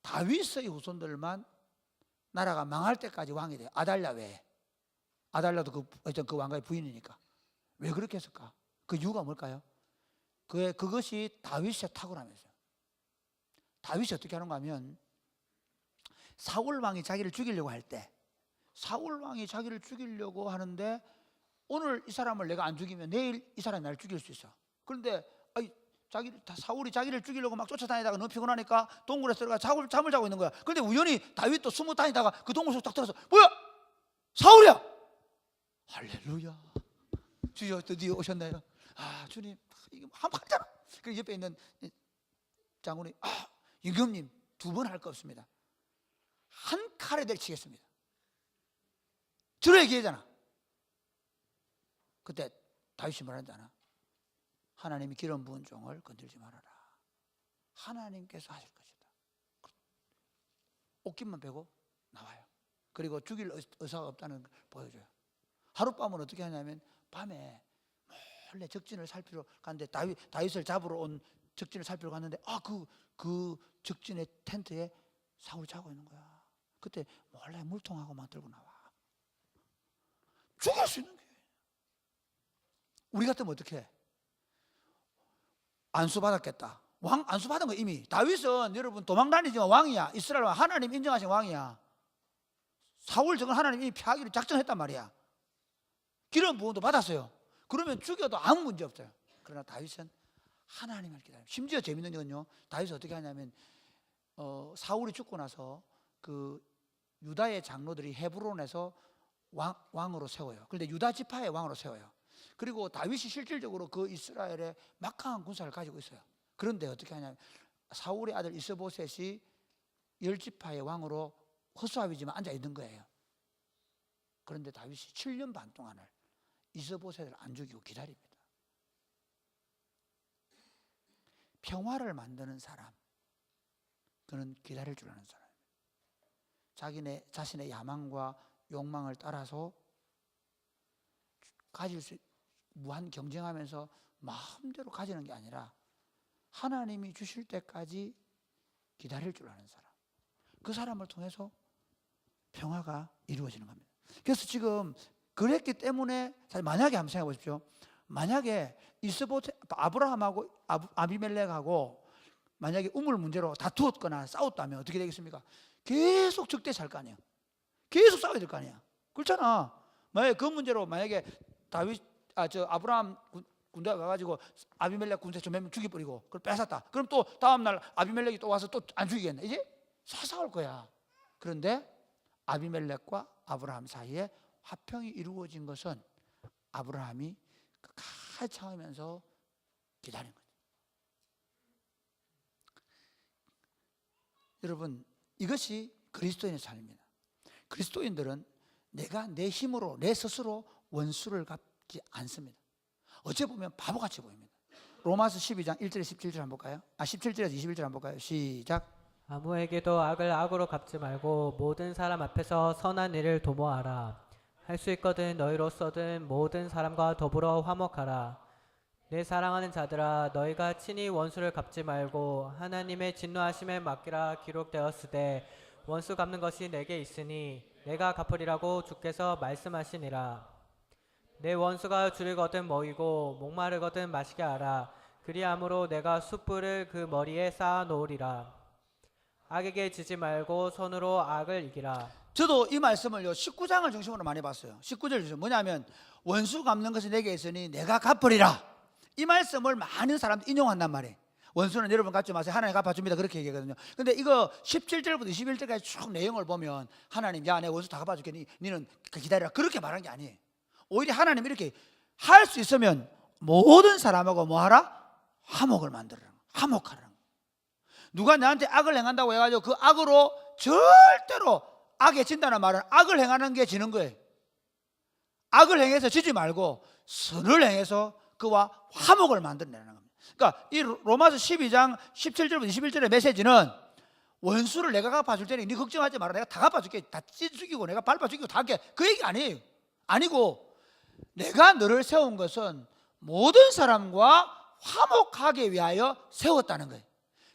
다윗의 후손들만 나라가 망할 때까지 왕이 돼요. 아달랴 외에. 아달랴도 그 왕가의 부인이니까. 왜 그렇게 했을까? 그 이유가 뭘까요? 그것이 다윗의 탁월함이었어요. 다윗이 어떻게 하는가 하면 사울 왕이 자기를 죽이려고 할 때 사울 왕이 자기를 죽이려고 하는데 오늘 이 사람을 내가 안 죽이면 내일 이 사람이 나를 죽일 수 있어. 그런데 사울이 자기를 죽이려고 막 쫓아다니다가 너무 피곤하니까 동굴에 들어가 잠을 자고 있는 거야. 그런데 우연히 다윗도 숨어 다니다가 그 동굴 속 딱 들어서 뭐야? 사울이야! 할렐루야. 주여 드디어 오셨나요? 주님 이거 한번 하잖아. 그 옆에 있는 장군이 임금님 2번 할 거 없습니다. 한 칼에 내치겠습니다. 들어야 기회잖아. 그때 다윗이 말하지 않아? 하나님이 기름 부은 종을 건들지 말아라. 하나님께서 하실 것이다. 옷깃만 빼고 나와요. 그리고 죽일 의사가 없다는 걸 보여줘요. 하룻밤은 어떻게 하냐면 밤에 몰래 적진을 살피러 갔는데 다윗을 잡으러 온 적진을 살피러 갔는데 그 적진의 텐트에 사울이 자고 있는 거야. 그때 몰래 물통하고 막 들고 나와. 죽일 수 있는 게. 우리 같으면 어떻게 해? 안수 받았겠다. 왕 안수받은 거 이미. 다윗은 여러분 도망다니지만 왕이야. 이스라엘 왕, 하나님 인정하신 왕이야. 사울 저건 하나님 이미 피하기로 작정했단 말이야. 기름 부음도 받았어요. 그러면 죽여도 아무 문제 없어요. 그러나 다윗은 하나님을 기다려요. 심지어 재밌는 건요, 다윗이 어떻게 하냐면 사울이 죽고 나서 그 유다의 장로들이 헤브론에서 왕으로 세워요. 그런데 유다 지파의 왕으로 세워요. 그리고 다윗이 실질적으로 그 이스라엘에 막강한 군사를 가지고 있어요. 그런데 어떻게 하냐면 사울의 아들 이스보셋이 열 지파의 왕으로 허수아비지만 앉아 있는 거예요. 그런데 다윗이 7년 반 동안을 이스보셋을 안 죽이고 기다립니다. 평화를 만드는 사람, 그는 기다릴 줄 아는 사람입니다. 자신의 야망과 욕망을 따라서 가질 수 무한 경쟁하면서 마음대로 가지는 게 아니라 하나님이 주실 때까지 기다릴 줄 아는 사람, 그 사람을 통해서 평화가 이루어지는 겁니다. 그래서 지금 그랬기 때문에 사실 만약에 한번 생각해 보십시오. 만약에 아브라함하고 아비멜렉하고 만약에 우물 문제로 다투었거나 싸웠다면 어떻게 되겠습니까? 계속 적대 살 거 아니에요. 계속 싸워야 될 거 아니야. 그렇잖아. 만약에 그 문제로 만약에 아브라함 군대가 가가지고 아비멜렉 군대 좀 몇 명 죽여버리고 그걸 뺏었다. 그럼 또 다음날 아비멜렉이 또 와서 또 안 죽이겠네. 이제 싸울 거야. 그런데 아비멜렉과 아브라함 사이에 화평이 이루어진 것은 아브라함이 끝까지 참으면서 기다린 거죠. 여러분, 이것이 그리스도인의 삶입니다. 그리스도인들은 내가 내 힘으로 내 스스로 원수를 갚지 않습니다. 어째 보면 바보같이 보입니다. 로마서 12장 1절에 17절 한번 볼까요? 17절에서 21절 한번 볼까요? 시작. 아무에게도 악을 악으로 갚지 말고 모든 사람 앞에서 선한 일을 도모하라. 할 수 있거든 너희로서든 모든 사람과 더불어 화목하라. 내 사랑하는 자들아, 너희가 친히 원수를 갚지 말고 하나님의 진노하심에 맡기라. 기록되었으되 원수 갚는 것이 내게 있으니 내가 갚으리라고 주께서 말씀하시니라. 내 원수가 줄이거든 먹이고 목마르거든 마시게 하라. 그리함으로 내가 숯불을 그 머리에 쌓아 놓으리라. 악에게 지지 말고 손으로 악을 이기라. 저도 이 말씀을요 19장을 중심으로 많이 봤어요. 19절 중심 뭐냐면 원수 갚는 것이 내게 있으니 내가 갚으리라. 이 말씀을 많은 사람들이 인용한단 말이에요. 원수는 여러분 갚지 마세요. 하나님 갚아줍니다. 그렇게 얘기하거든요. 근데 이거 17절부터 21절까지 쭉 내용을 보면 하나님, 야, 내 원수 다 갚아줄게. 니는 기다려라. 그렇게 말한 게 아니에요. 오히려 하나님 이렇게 할 수 있으면 모든 사람하고 뭐하라? 화목을 만들어라. 화목하라. 누가 나한테 악을 행한다고 해가지고 그 악으로 절대로 악에 진다는 말은 악을 행하는 게 지는 거예요. 악을 행해서 지지 말고 선을 행해서 그와 화목을 만들어내는 겁니다. 그러니까 이 로마서 12장 17절부터 21절의 메시지는 원수를 내가 갚아줄 테니 네 걱정하지 마라. 내가 다 갚아줄게. 다 찢어 죽이고 내가 밟아 죽이고 다 할게. 그 얘기 아니에요. 아니고 내가 너를 세운 것은 모든 사람과 화목하게 위하여 세웠다는 거예요.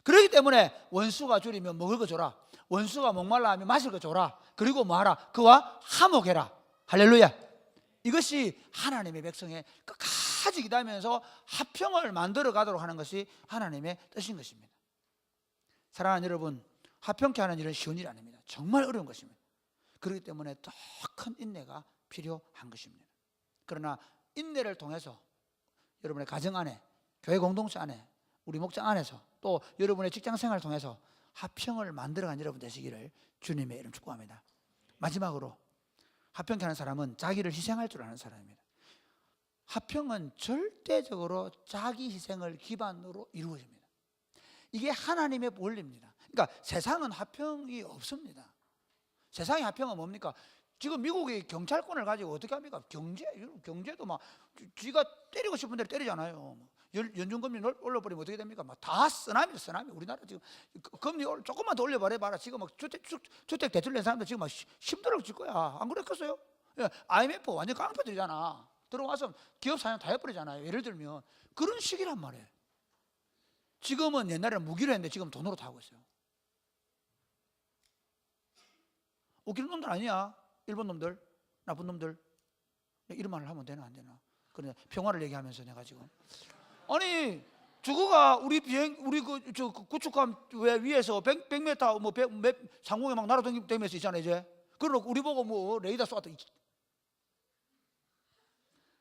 그렇기 때문에 원수가 줄이면 먹을 거 줘라. 원수가 목말라 하면 마실 거 줘라. 그리고 뭐하라? 그와 화목해라. 할렐루야. 이것이 하나님의 백성의 끝까지 기다리면서 화평을 만들어 가도록 하는 것이 하나님의 뜻인 것입니다. 사랑하는 여러분, 화평케 하는 일은 쉬운 일이 아닙니다. 정말 어려운 것입니다. 그렇기 때문에 더 큰 인내가 필요한 것입니다. 그러나 인내를 통해서 여러분의 가정 안에, 교회 공동체 안에, 우리 목장 안에서 또 여러분의 직장 생활을 통해서 화평을 만들어간 여러분 되시기를 주님의 이름 축복합니다. 마지막으로 화평케 하는 사람은 자기를 희생할 줄 아는 사람입니다. 화평은 절대적으로 자기 희생을 기반으로 이루어집니다. 이게 하나님의 원리입니다. 그러니까 세상은 화평이 없습니다. 세상의 화평은 뭡니까? 지금 미국이 경찰권을 가지고 어떻게 합니까? 경제도 막 쥐가 때리고 싶은 대로 때리잖아요. 연준금리 올려버리면 어떻게 됩니까? 막 다 쓰나미죠, 쓰나미. 우리나라 지금 금리 조금만 더 올려버려봐라. 지금 막 주택 대출 낸 사람들 지금 막 힘들어질 거야. 안 그랬겠어요? IMF 완전 깡패들이잖아. 들어와서 기업 사냥 다 해버리잖아요. 예를 들면 그런 식이란 말이에요. 지금은 옛날에는 무기로 했는데 지금 돈으로 다 하고 있어요. 웃기는 놈들 아니야. 일본 놈들, 나쁜 놈들. 이런 말을 하면 되나 안 되나? 그런데 평화를 얘기하면서 내가 지금 아니 저거가 우리 그 구축함 왜 위에서 100m 뭐 상공에 막 날아다니면서 있잖아요 이제. 그러고 우리 보고 뭐 레이더 쏘았다.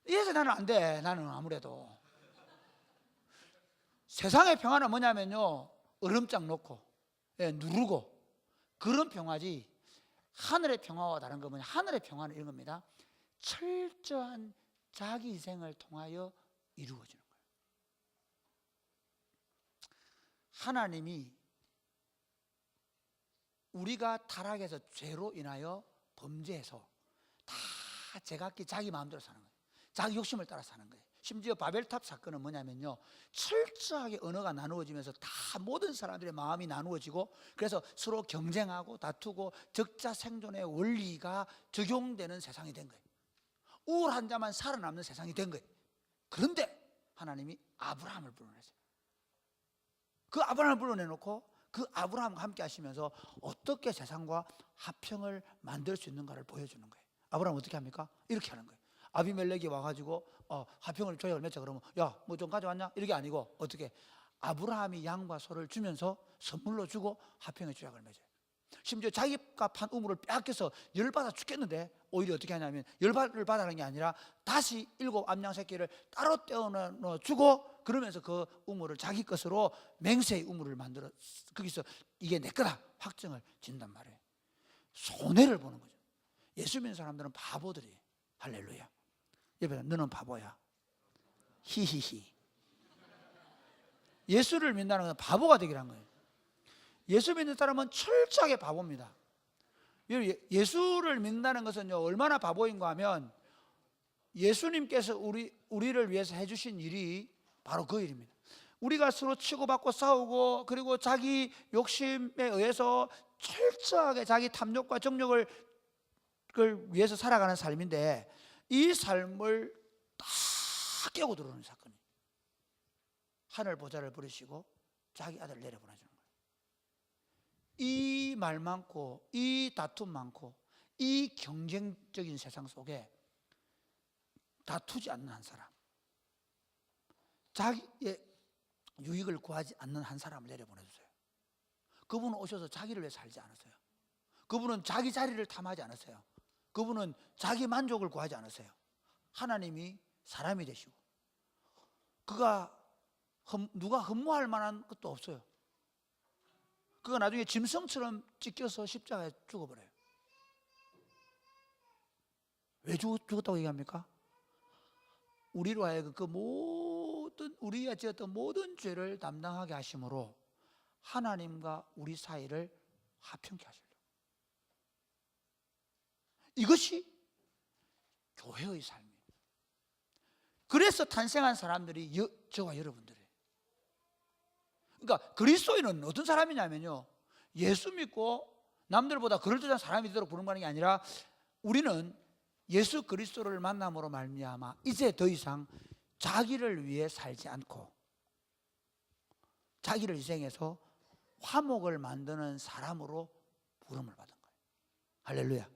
이래서 나는 안 돼. 나는 아무래도 세상의 평화는 뭐냐면요, 얼음장 놓고 누르고 그런 평화지, 하늘의 평화와 다른 거 뭐냐, 하늘의 평화는 이런 겁니다. 철저한 자기 희생을 통하여 이루어지는 거예요. 하나님이 우리가 타락해서 죄로 인하여 범죄해서 다 제각기 자기 마음대로 사는 거예요. 자기 욕심을 따라 사는 거예요. 심지어 바벨탑 사건은 뭐냐면요, 철저하게 언어가 나누어지면서 다 모든 사람들의 마음이 나누어지고, 그래서 서로 경쟁하고 다투고 적자 생존의 원리가 적용되는 세상이 된 거예요. 우울한 자만 살아남는 세상이 된 거예요. 그런데 하나님이 아브라함을 불러내세요. 그 아브라함을 불러내놓고 그 아브라함과 함께 하시면서 어떻게 세상과 화평을 만들 수 있는가를 보여주는 거예요. 아브라함 어떻게 합니까? 이렇게 하는 거예요. 아비멜렉이 와가지고 화평을 조약을 맺자 그러면 야 뭐 좀 가져왔냐? 이렇게 아니고 어떻게, 아브라함이 양과 소를 주면서 선물로 주고 화평의 조약을 맺어요. 심지어 자기가 판 우물을 빼앗겨서 열받아 죽겠는데 오히려 어떻게 하냐면 열받을 받아라는 게 아니라 다시 7 암양 새끼를 따로 떼어넣어 주고, 그러면서 그 우물을 자기 것으로 맹세의 우물을 만들어 거기서 이게 내 거다 확정을 짓는단 말이에요. 손해를 보는 거죠. 예수 믿는 사람들은 바보들이에요. 할렐루야. 옆에서 너는 바보야. 히히히. 예수를 믿는다는 건 바보가 되기란 거예요. 예수 믿는 사람은 철저하게 바보입니다. 예수를 믿는다는 것은요, 얼마나 바보인가 하면 예수님께서 우리를 위해서 해주신 일이 바로 그 일입니다. 우리가 서로 치고받고 싸우고 그리고 자기 욕심에 의해서 철저하게 자기 탐욕과 정욕을 위해서 살아가는 삶인데, 이 삶을 다 깨고 들어오는 사건이 하늘 보좌를 부르시고 자기 아들을 내려보내주는 거예요. 이 말 많고 이 다툼 많고 이 경쟁적인 세상 속에 다투지 않는 한 사람, 자기의 유익을 구하지 않는 한 사람을 내려보내주세요. 그분은 오셔서 자기를 위해 살지 않았어요. 그분은 자기 자리를 탐하지 않았어요. 그분은 자기 만족을 구하지 않았어요. 하나님이 사람이 되시고 그가 누가 흠모할 만한 것도 없어요. 그가 나중에 짐승처럼 찢겨서 십자가에 죽어버려요. 왜 죽었다고 얘기합니까? 우리로 하여금 그 모든 우리가 지었던 모든 죄를 담당하게 하심으로 하나님과 우리 사이를 화평케 하시려고. 이것이 교회의 삶이에요. 그래서 탄생한 사람들이 저와 여러분들이에요. 그러니까 그리스도인은 어떤 사람이냐면요, 예수 믿고 남들보다 그럴듯한 사람이 되도록 부르는 게 아니라, 우리는 예수 그리스도를 만남으로 말미암아 이제 더 이상 자기를 위해 살지 않고 자기를 희생해서 화목을 만드는 사람으로 부름을 받은 거예요. 할렐루야.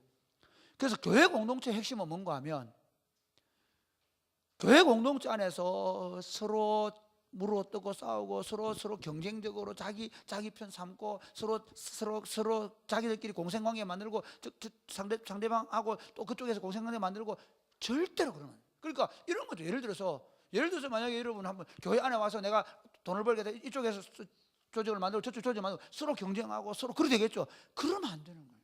그래서 교회 공동체의 핵심은 뭔가 하면, 교회 공동체 안에서 서로 물어뜯고 싸우고 서로 경쟁적으로 자기 편 삼고 서로 자기들끼리 공생관계 만들고 상대방하고 또 그쪽에서 공생관계 만들고 절대로 그러면, 그러니까 이런 거죠. 예를 들어서 만약에 여러분 한번 교회 안에 와서 내가 돈을 벌게 돼, 이쪽에서 조직을 만들고 저쪽 조직을 만들고 서로 경쟁하고 서로 그렇게 되겠죠. 그러면 안 되는 거예요.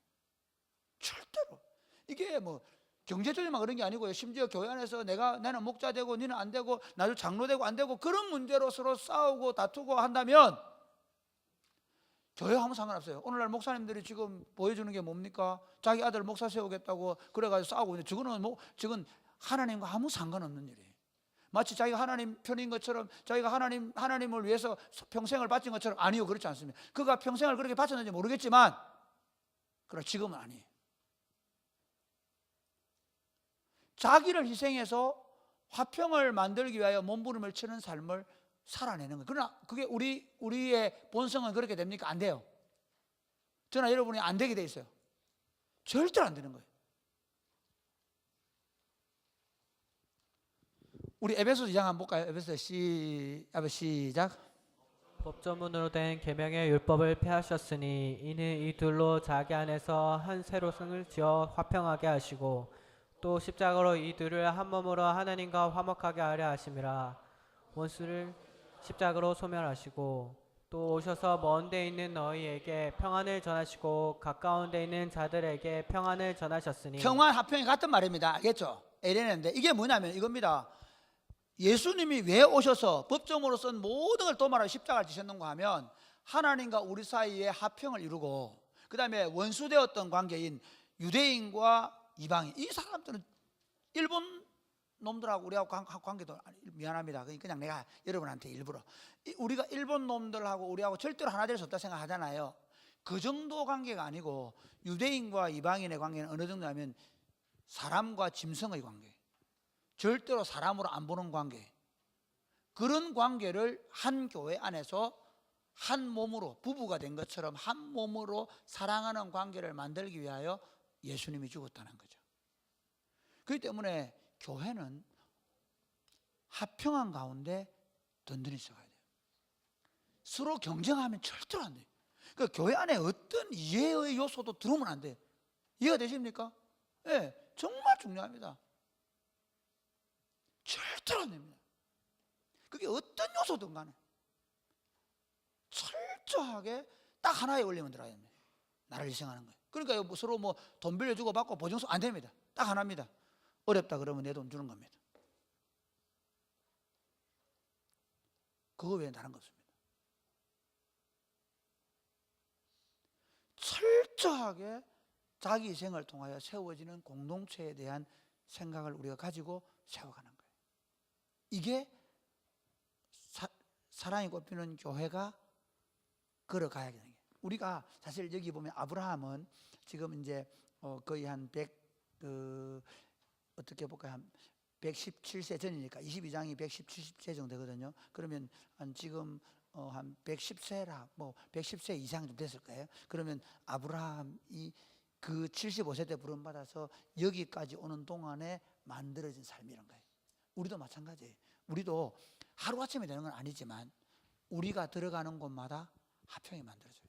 절대로. 이게 뭐 경제적인만 그런 게 아니고요. 심지어 교회 안에서 나는 목자 되고 너는 안 되고 나도 장로 되고 안 되고 그런 문제로 서로 싸우고 다투고 한다면 교회와 아무 상관없어요. 오늘날 목사님들이 지금 보여주는 게 뭡니까? 자기 아들 목사 세우겠다고 그래가지고 싸우고 있는데, 저건 하나님과 아무 상관없는 일이에요. 마치 자기가 하나님 편인 것처럼, 자기가 하나님을 위해서 평생을 바친 것처럼. 아니요, 그렇지 않습니다. 그가 평생을 그렇게 바쳤는지 모르겠지만 그러나 지금은 아니에요. 자기를 희생해서 화평을 만들기 위하여 몸부림을 치는 삶을 살아내는 거예요. 그러나 그게 우리의 본성은 그렇게 됩니까? 안 돼요. 저나 여러분이 안 되게 돼 있어요. 절대로 안 되는 거예요. 우리 에베소서 2장 한번 볼까요? 에베소서 시작. 법조문으로 된 계명의 율법을 폐하셨으니 이는 이 둘로 자기 안에서 한 새로성을 지어 화평하게 하시고 또 십자가로 이 둘을 한 몸으로 하나님과 화목하게 하려 하심이라. 원수를 십자가로 소멸하시고 또 오셔서 먼 데 있는 너희에게 평안을 전하시고 가까운 데 있는 자들에게 평안을 전하셨으니. 평안 화평이 같은 말입니다. 알겠죠? 에레는데 이게 뭐냐면 이겁니다. 예수님이 왜 오셔서 법정으로선 모든 걸 도말하고 십자가를 지셨는가 하면 하나님과 우리 사이에 화평을 이루고 그 다음에 원수되었던 관계인 유대인과 이방인, 이 사람들은 일본 놈들하고 우리하고 관계도 미안합니다. 그냥 내가 여러분한테 일부러 우리가 일본 놈들하고 우리하고 절대로 하나 될 수 없다 생각하잖아요. 그 정도 관계가 아니고 유대인과 이방인의 관계는 어느 정도냐면 사람과 짐승의 관계, 절대로 사람으로 안 보는 관계, 그런 관계를 한 교회 안에서 한 몸으로 부부가 된 것처럼 한 몸으로 사랑하는 관계를 만들기 위하여 예수님이 죽었다는 거죠. 그렇기 때문에 교회는 화평한 가운데 든든히 있어야 돼요. 서로 경쟁하면 절대로 안 돼요. 그러니까 교회 안에 어떤 이해의 요소도 들어오면 안 돼요. 이해가 되십니까? 네, 정말 중요합니다. 절대로 안 됩니다. 그게 어떤 요소든 간에 철저하게 딱 하나의 원리만 들어야 됩니다. 나를 희생하는 거예요. 그러니까 뭐 서로 뭐 돈 빌려주고 받고 보증서 안 됩니다. 딱 하나입니다. 어렵다 그러면 내 돈 주는 겁니다. 그거 외에 다른 거 없습니다. 철저하게 자기 희생을 통하여 세워지는 공동체에 대한 생각을 우리가 가지고 세워가는 거예요. 이게 사랑이 꽃피는 교회가 걸어가야 되는 거예요. 우리가 사실 여기 보면 아브라함은 지금 이제 거의 한 100, 어떻게 볼까요? 한 117세 전이니까 22장이 117세 정도 되거든요. 그러면 한 지금 한 110세라 뭐 110세 이상 좀 됐을 거예요. 그러면 아브라함이 그 75세 때 부름받아서 여기까지 오는 동안에 만들어진 삶이란 거예요. 우리도 마찬가지예요. 우리도 하루아침에 되는 건 아니지만 우리가 들어가는 곳마다 화평이 만들어져요.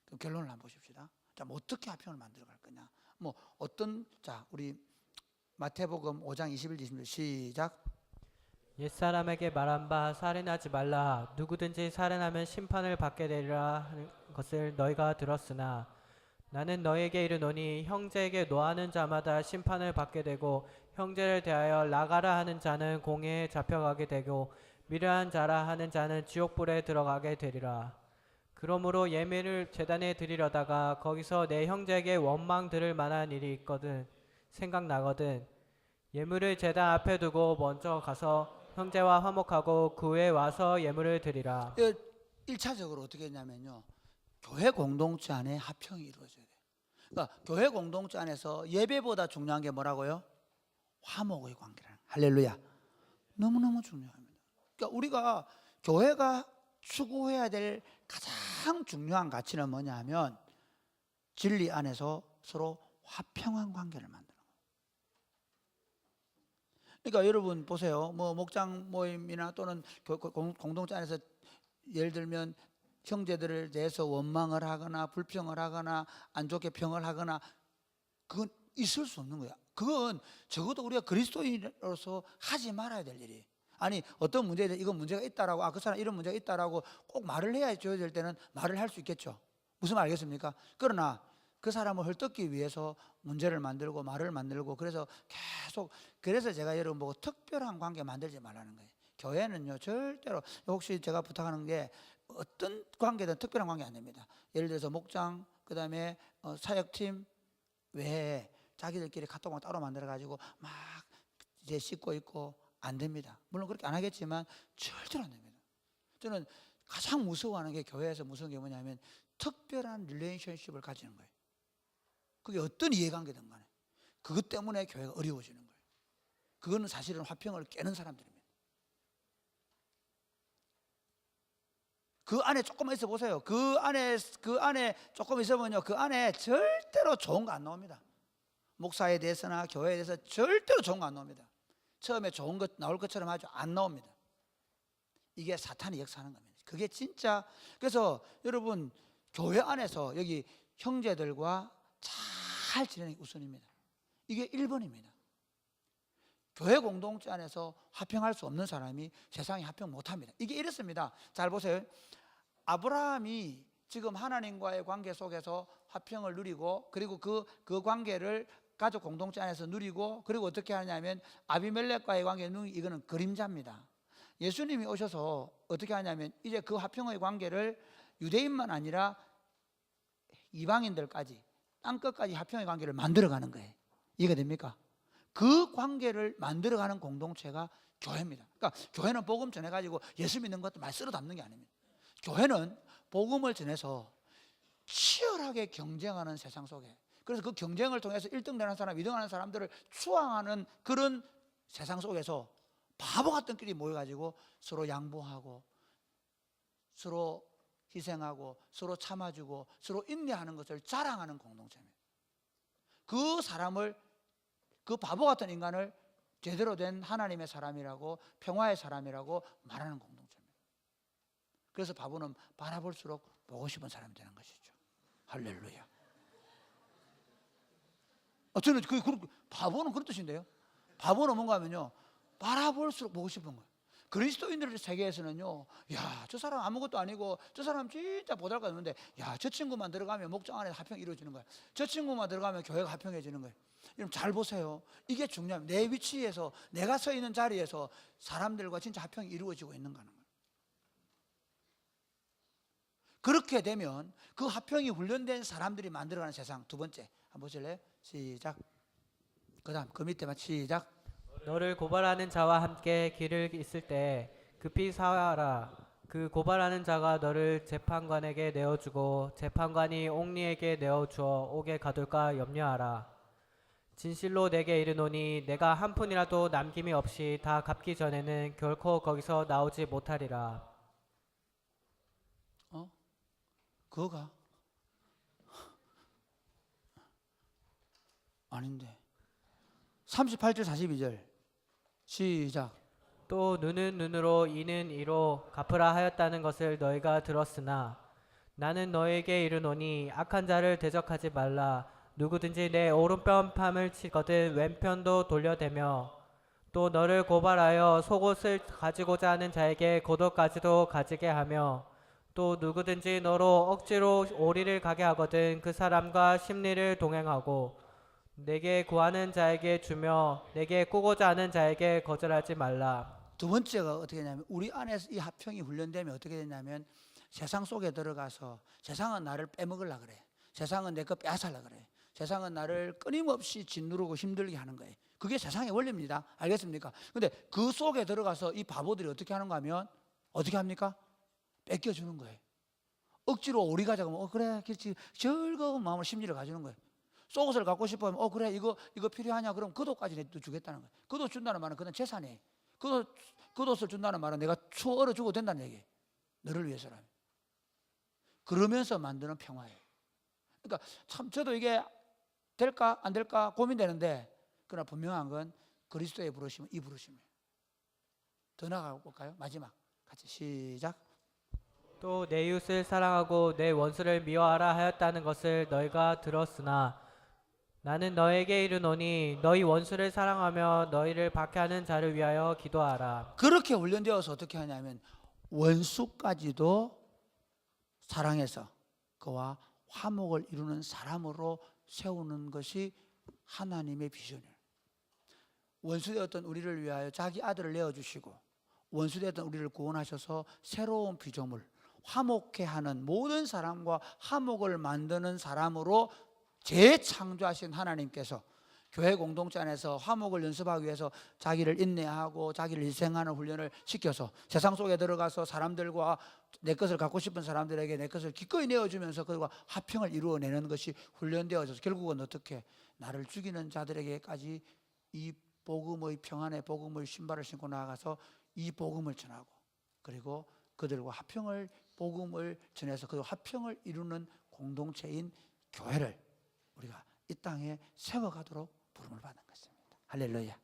그럼 결론을 한번 보십시다. 자, 뭐 어떻게 화평을 만들어갈 거냐? 뭐 어떤, 자, 우리 마태복음 5장 21-22 시작. 옛사람에게 말한 바 살인하지 말라. 누구든지 살인하면 심판을 받게 되리라 하는 것을 너희가 들었으나 나는 너희에게 이르노니 형제에게 노하는 자마다 심판을 받게 되고 형제를 대하여 나가라 하는 자는 공회에 잡혀가게 되고 미련한 자라 하는 자는 지옥불에 들어가게 되리라. 그러므로 예물을 제단에 드리려다가 거기서 내 형제에게 원망 들을 만한 일이 있거든 생각나거든 예물을 제단 앞에 두고 먼저 가서 형제와 화목하고 그 후에 와서 예물을 드리라. 1차적으로 어떻게 했냐면요, 교회 공동체 안에 화평이 이루어져야 돼요. 그러니까 교회 공동체 안에서 예배보다 중요한 게 뭐라고요? 화목의 관계라는, 할렐루야, 너무너무 중요합니다. 그러니까 우리가 교회가 추구해야 될 가장 중요한 가치는 뭐냐 하면 진리 안에서 서로 화평한 관계를 만드는 거예요. 그러니까 여러분 보세요. 뭐 목장 모임이나 또는 공동체 안에서 예를 들면 형제들을 대해서 원망을 하거나 불평을 하거나 안 좋게 평을 하거나 그건 있을 수 없는 거야. 그건 적어도 우리가 그리스도인으로서 하지 말아야 될 일이에요. 아니 어떤 문제에 대해 이건 문제가 있다라고, 그 사람 이런 문제가 있다라고 꼭 말을 해야 줘야 될 때는 말을 할 수 있겠죠. 무슨 말 알겠습니까? 그러나 그 사람을 헐뜯기 위해서 문제를 만들고 말을 만들고 그래서 계속, 그래서 제가 여러분 보고 특별한 관계 만들지 말라는 거예요. 교회는요 절대로, 혹시 제가 부탁하는 게 어떤 관계든 특별한 관계 안 됩니다. 예를 들어서 목장, 그 다음에 사역팀 외에 자기들끼리 카톡만 따로 만들어 가지고 막 이제 씻고 있고 안 됩니다. 물론 그렇게 안 하겠지만 절대로 안 됩니다. 저는 가장 무서워하는 게, 교회에서 무서운 게 뭐냐면 특별한 릴레이션십을 가지는 거예요. 그게 어떤 이해관계든 간에 그것 때문에 교회가 어려워지는 거예요. 그거는 사실은 화평을 깨는 사람들입니다. 그 안에 조금만 있어 보세요. 그 안에 조금 있으면요, 그 안에 절대로 좋은 거 안 나옵니다. 목사에 대해서나 교회에 대해서 절대로 좋은 거 안 나옵니다. 처음에 좋은 것 나올 것처럼 아주 안 나옵니다. 이게 사탄이 역사하는 겁니다. 그게 진짜. 그래서 여러분 교회 안에서 여기 형제들과 잘 지내는 게 우선입니다. 이게 1번입니다. 교회 공동체 안에서 화평할 수 없는 사람이 세상에 화평 못합니다. 이게 이렇습니다. 잘 보세요. 아브라함이 지금 하나님과의 관계 속에서 화평을 누리고, 그리고 그 관계를 가족 공동체 안에서 누리고, 그리고 어떻게 하냐면 아비멜렉과의 관계를 누리고, 이거는 그림자입니다. 예수님이 오셔서 어떻게 하냐면 이제 그 화평의 관계를 유대인만 아니라 이방인들까지 땅끝까지 화평의 관계를 만들어가는 거예요. 이해가 됩니까? 그 관계를 만들어가는 공동체가 교회입니다. 그러니까 교회는 복음 전해가지고 예수 믿는 것도 많이 쓸어 담는 게 아닙니다. 교회는 복음을 전해서 치열하게 경쟁하는 세상 속에, 그래서 그 경쟁을 통해서 1등 되는 사람, 2등 하는 사람들을 추앙하는 그런 세상 속에서 바보 같은 끼리 모여가지고 서로 양보하고 서로 희생하고 서로 참아주고 서로 인내하는 것을 자랑하는 공동체입니다. 그 사람을, 그 바보 같은 인간을 제대로 된 하나님의 사람이라고, 평화의 사람이라고 말하는 공동체입니다. 그래서 바보는 바라볼수록 보고 싶은 사람이 되는 것이죠. 할렐루야. 저는 바보는 그런 뜻인데요. 바보는 뭔가 하면요, 바라볼수록 보고 싶은 거예요. 그리스도인들 세계에서는요, 야, 저 사람 아무것도 아니고 저 사람 진짜 보잘것없는데, 야, 저 친구만 들어가면 목장 안에 화평이 이루어지는 거예요. 저 친구만 들어가면 교회가 화평해지는 거예요. 여러분 잘 보세요. 이게 중요합니다. 내 위치에서, 내가 서 있는 자리에서 사람들과 진짜 화평이 이루어지고 있는가 하는 거예요. 그렇게 되면 그 화평이 훈련된 사람들이 만들어가는 세상. 두 번째 한번 보실래요? 시작. 그 다음 그 밑에만 시작. 너를 고발하는 자와 함께 길을 있을 때 급히 사하라. 그 고발하는 자가 너를 재판관에게 내어주고 재판관이 옥리에게 내어주어 옥에 가둘까 염려하라. 진실로 내게 이르노니 내가 한 푼이라도 남김이 없이 다 갚기 전에는 결코 거기서 나오지 못하리라. 그거가 아닌데. 38절 42절 시작. 또 눈은 눈으로 이는 이로 갚으라 하였다는 것을 너희가 들었으나 나는 너에게 이르노니 악한 자를 대적하지 말라. 누구든지 내 오른편 팜을 치거든 왼편도 돌려대며 또 너를 고발하여 속옷을 가지고자 하는 자에게 겉옷까지도 가지게 하며 또 누구든지 너로 억지로 오리를 가게 하거든 그 사람과 심리를 동행하고 내게 구하는 자에게 주며 내게 꾸고자 하는 자에게 거절하지 말라. 두 번째가 어떻게 되냐면, 우리 안에서 이 화평이 훈련되면 어떻게 되냐면, 세상 속에 들어가서 세상은 나를 빼먹으려 그래. 세상은 내 거 빼앗으려 그래. 세상은 나를 끊임없이 짓누르고 힘들게 하는 거예요. 그게 세상의 원리입니다. 알겠습니까? 근데 그 속에 들어가서 이 바보들이 어떻게 하는가 하면 어떻게 합니까? 뺏겨주는 거예요. 억지로 오리 가자고 하면 그래, 그렇지, 즐거운 마음으로 심리를 가지는 거예요. 속옷을 갖고 싶으면 그래, 이거 필요하냐? 그럼 그 돈까지 내가 주겠다는 거예요. 그 돈 준다는 말은 그건 재산이에요. 그 돈을 준다는 말은 내가 추 얼어주고 된다는 얘기예요. 너를 위해서라면. 그러면서 만드는 평화예요. 그러니까 참 저도 이게 될까 안 될까 고민되는데, 그러나 분명한 건 그리스도의 부르심은 이 부르심이에요. 더 나아가 볼까요? 마지막 같이 시작. 또 내 이웃을 사랑하고 내 원수를 미워하라 하였다는 것을 너희가 들었으나 나는 너에게 이르노니 너희 원수를 사랑하며 너희를 박해하는 자를 위하여 기도하라. 그렇게 훈련되어서 어떻게 하냐면 원수까지도 사랑해서 그와 화목을 이루는 사람으로 세우는 것이 하나님의 비전이에요. 원수되었던 우리를 위하여 자기 아들을 내어주시고 원수되었던 우리를 구원하셔서 새로운 피조물, 화목해 하는 모든 사람과 화목을 만드는 사람으로 재창조하신 하나님께서 교회 공동체 안에서 화목을 연습하기 위해서 자기를 인내하고 자기를 희생하는 훈련을 시켜서 세상 속에 들어가서 사람들과 내 것을 갖고 싶은 사람들에게 내 것을 기꺼이 내어주면서 그들과 화평을 이루어내는 것이 훈련되어져서 결국은 어떻게 나를 죽이는 자들에게까지 이 복음의 평안의 복음의 신발을 신고 나아가서 이 복음을 전하고 그리고 그들과 화평을 복음을 전해서 그 화평을 이루는 공동체인 교회를 우리가 이 땅에 세워가도록 부름을 받는 것입니다. 할렐루야.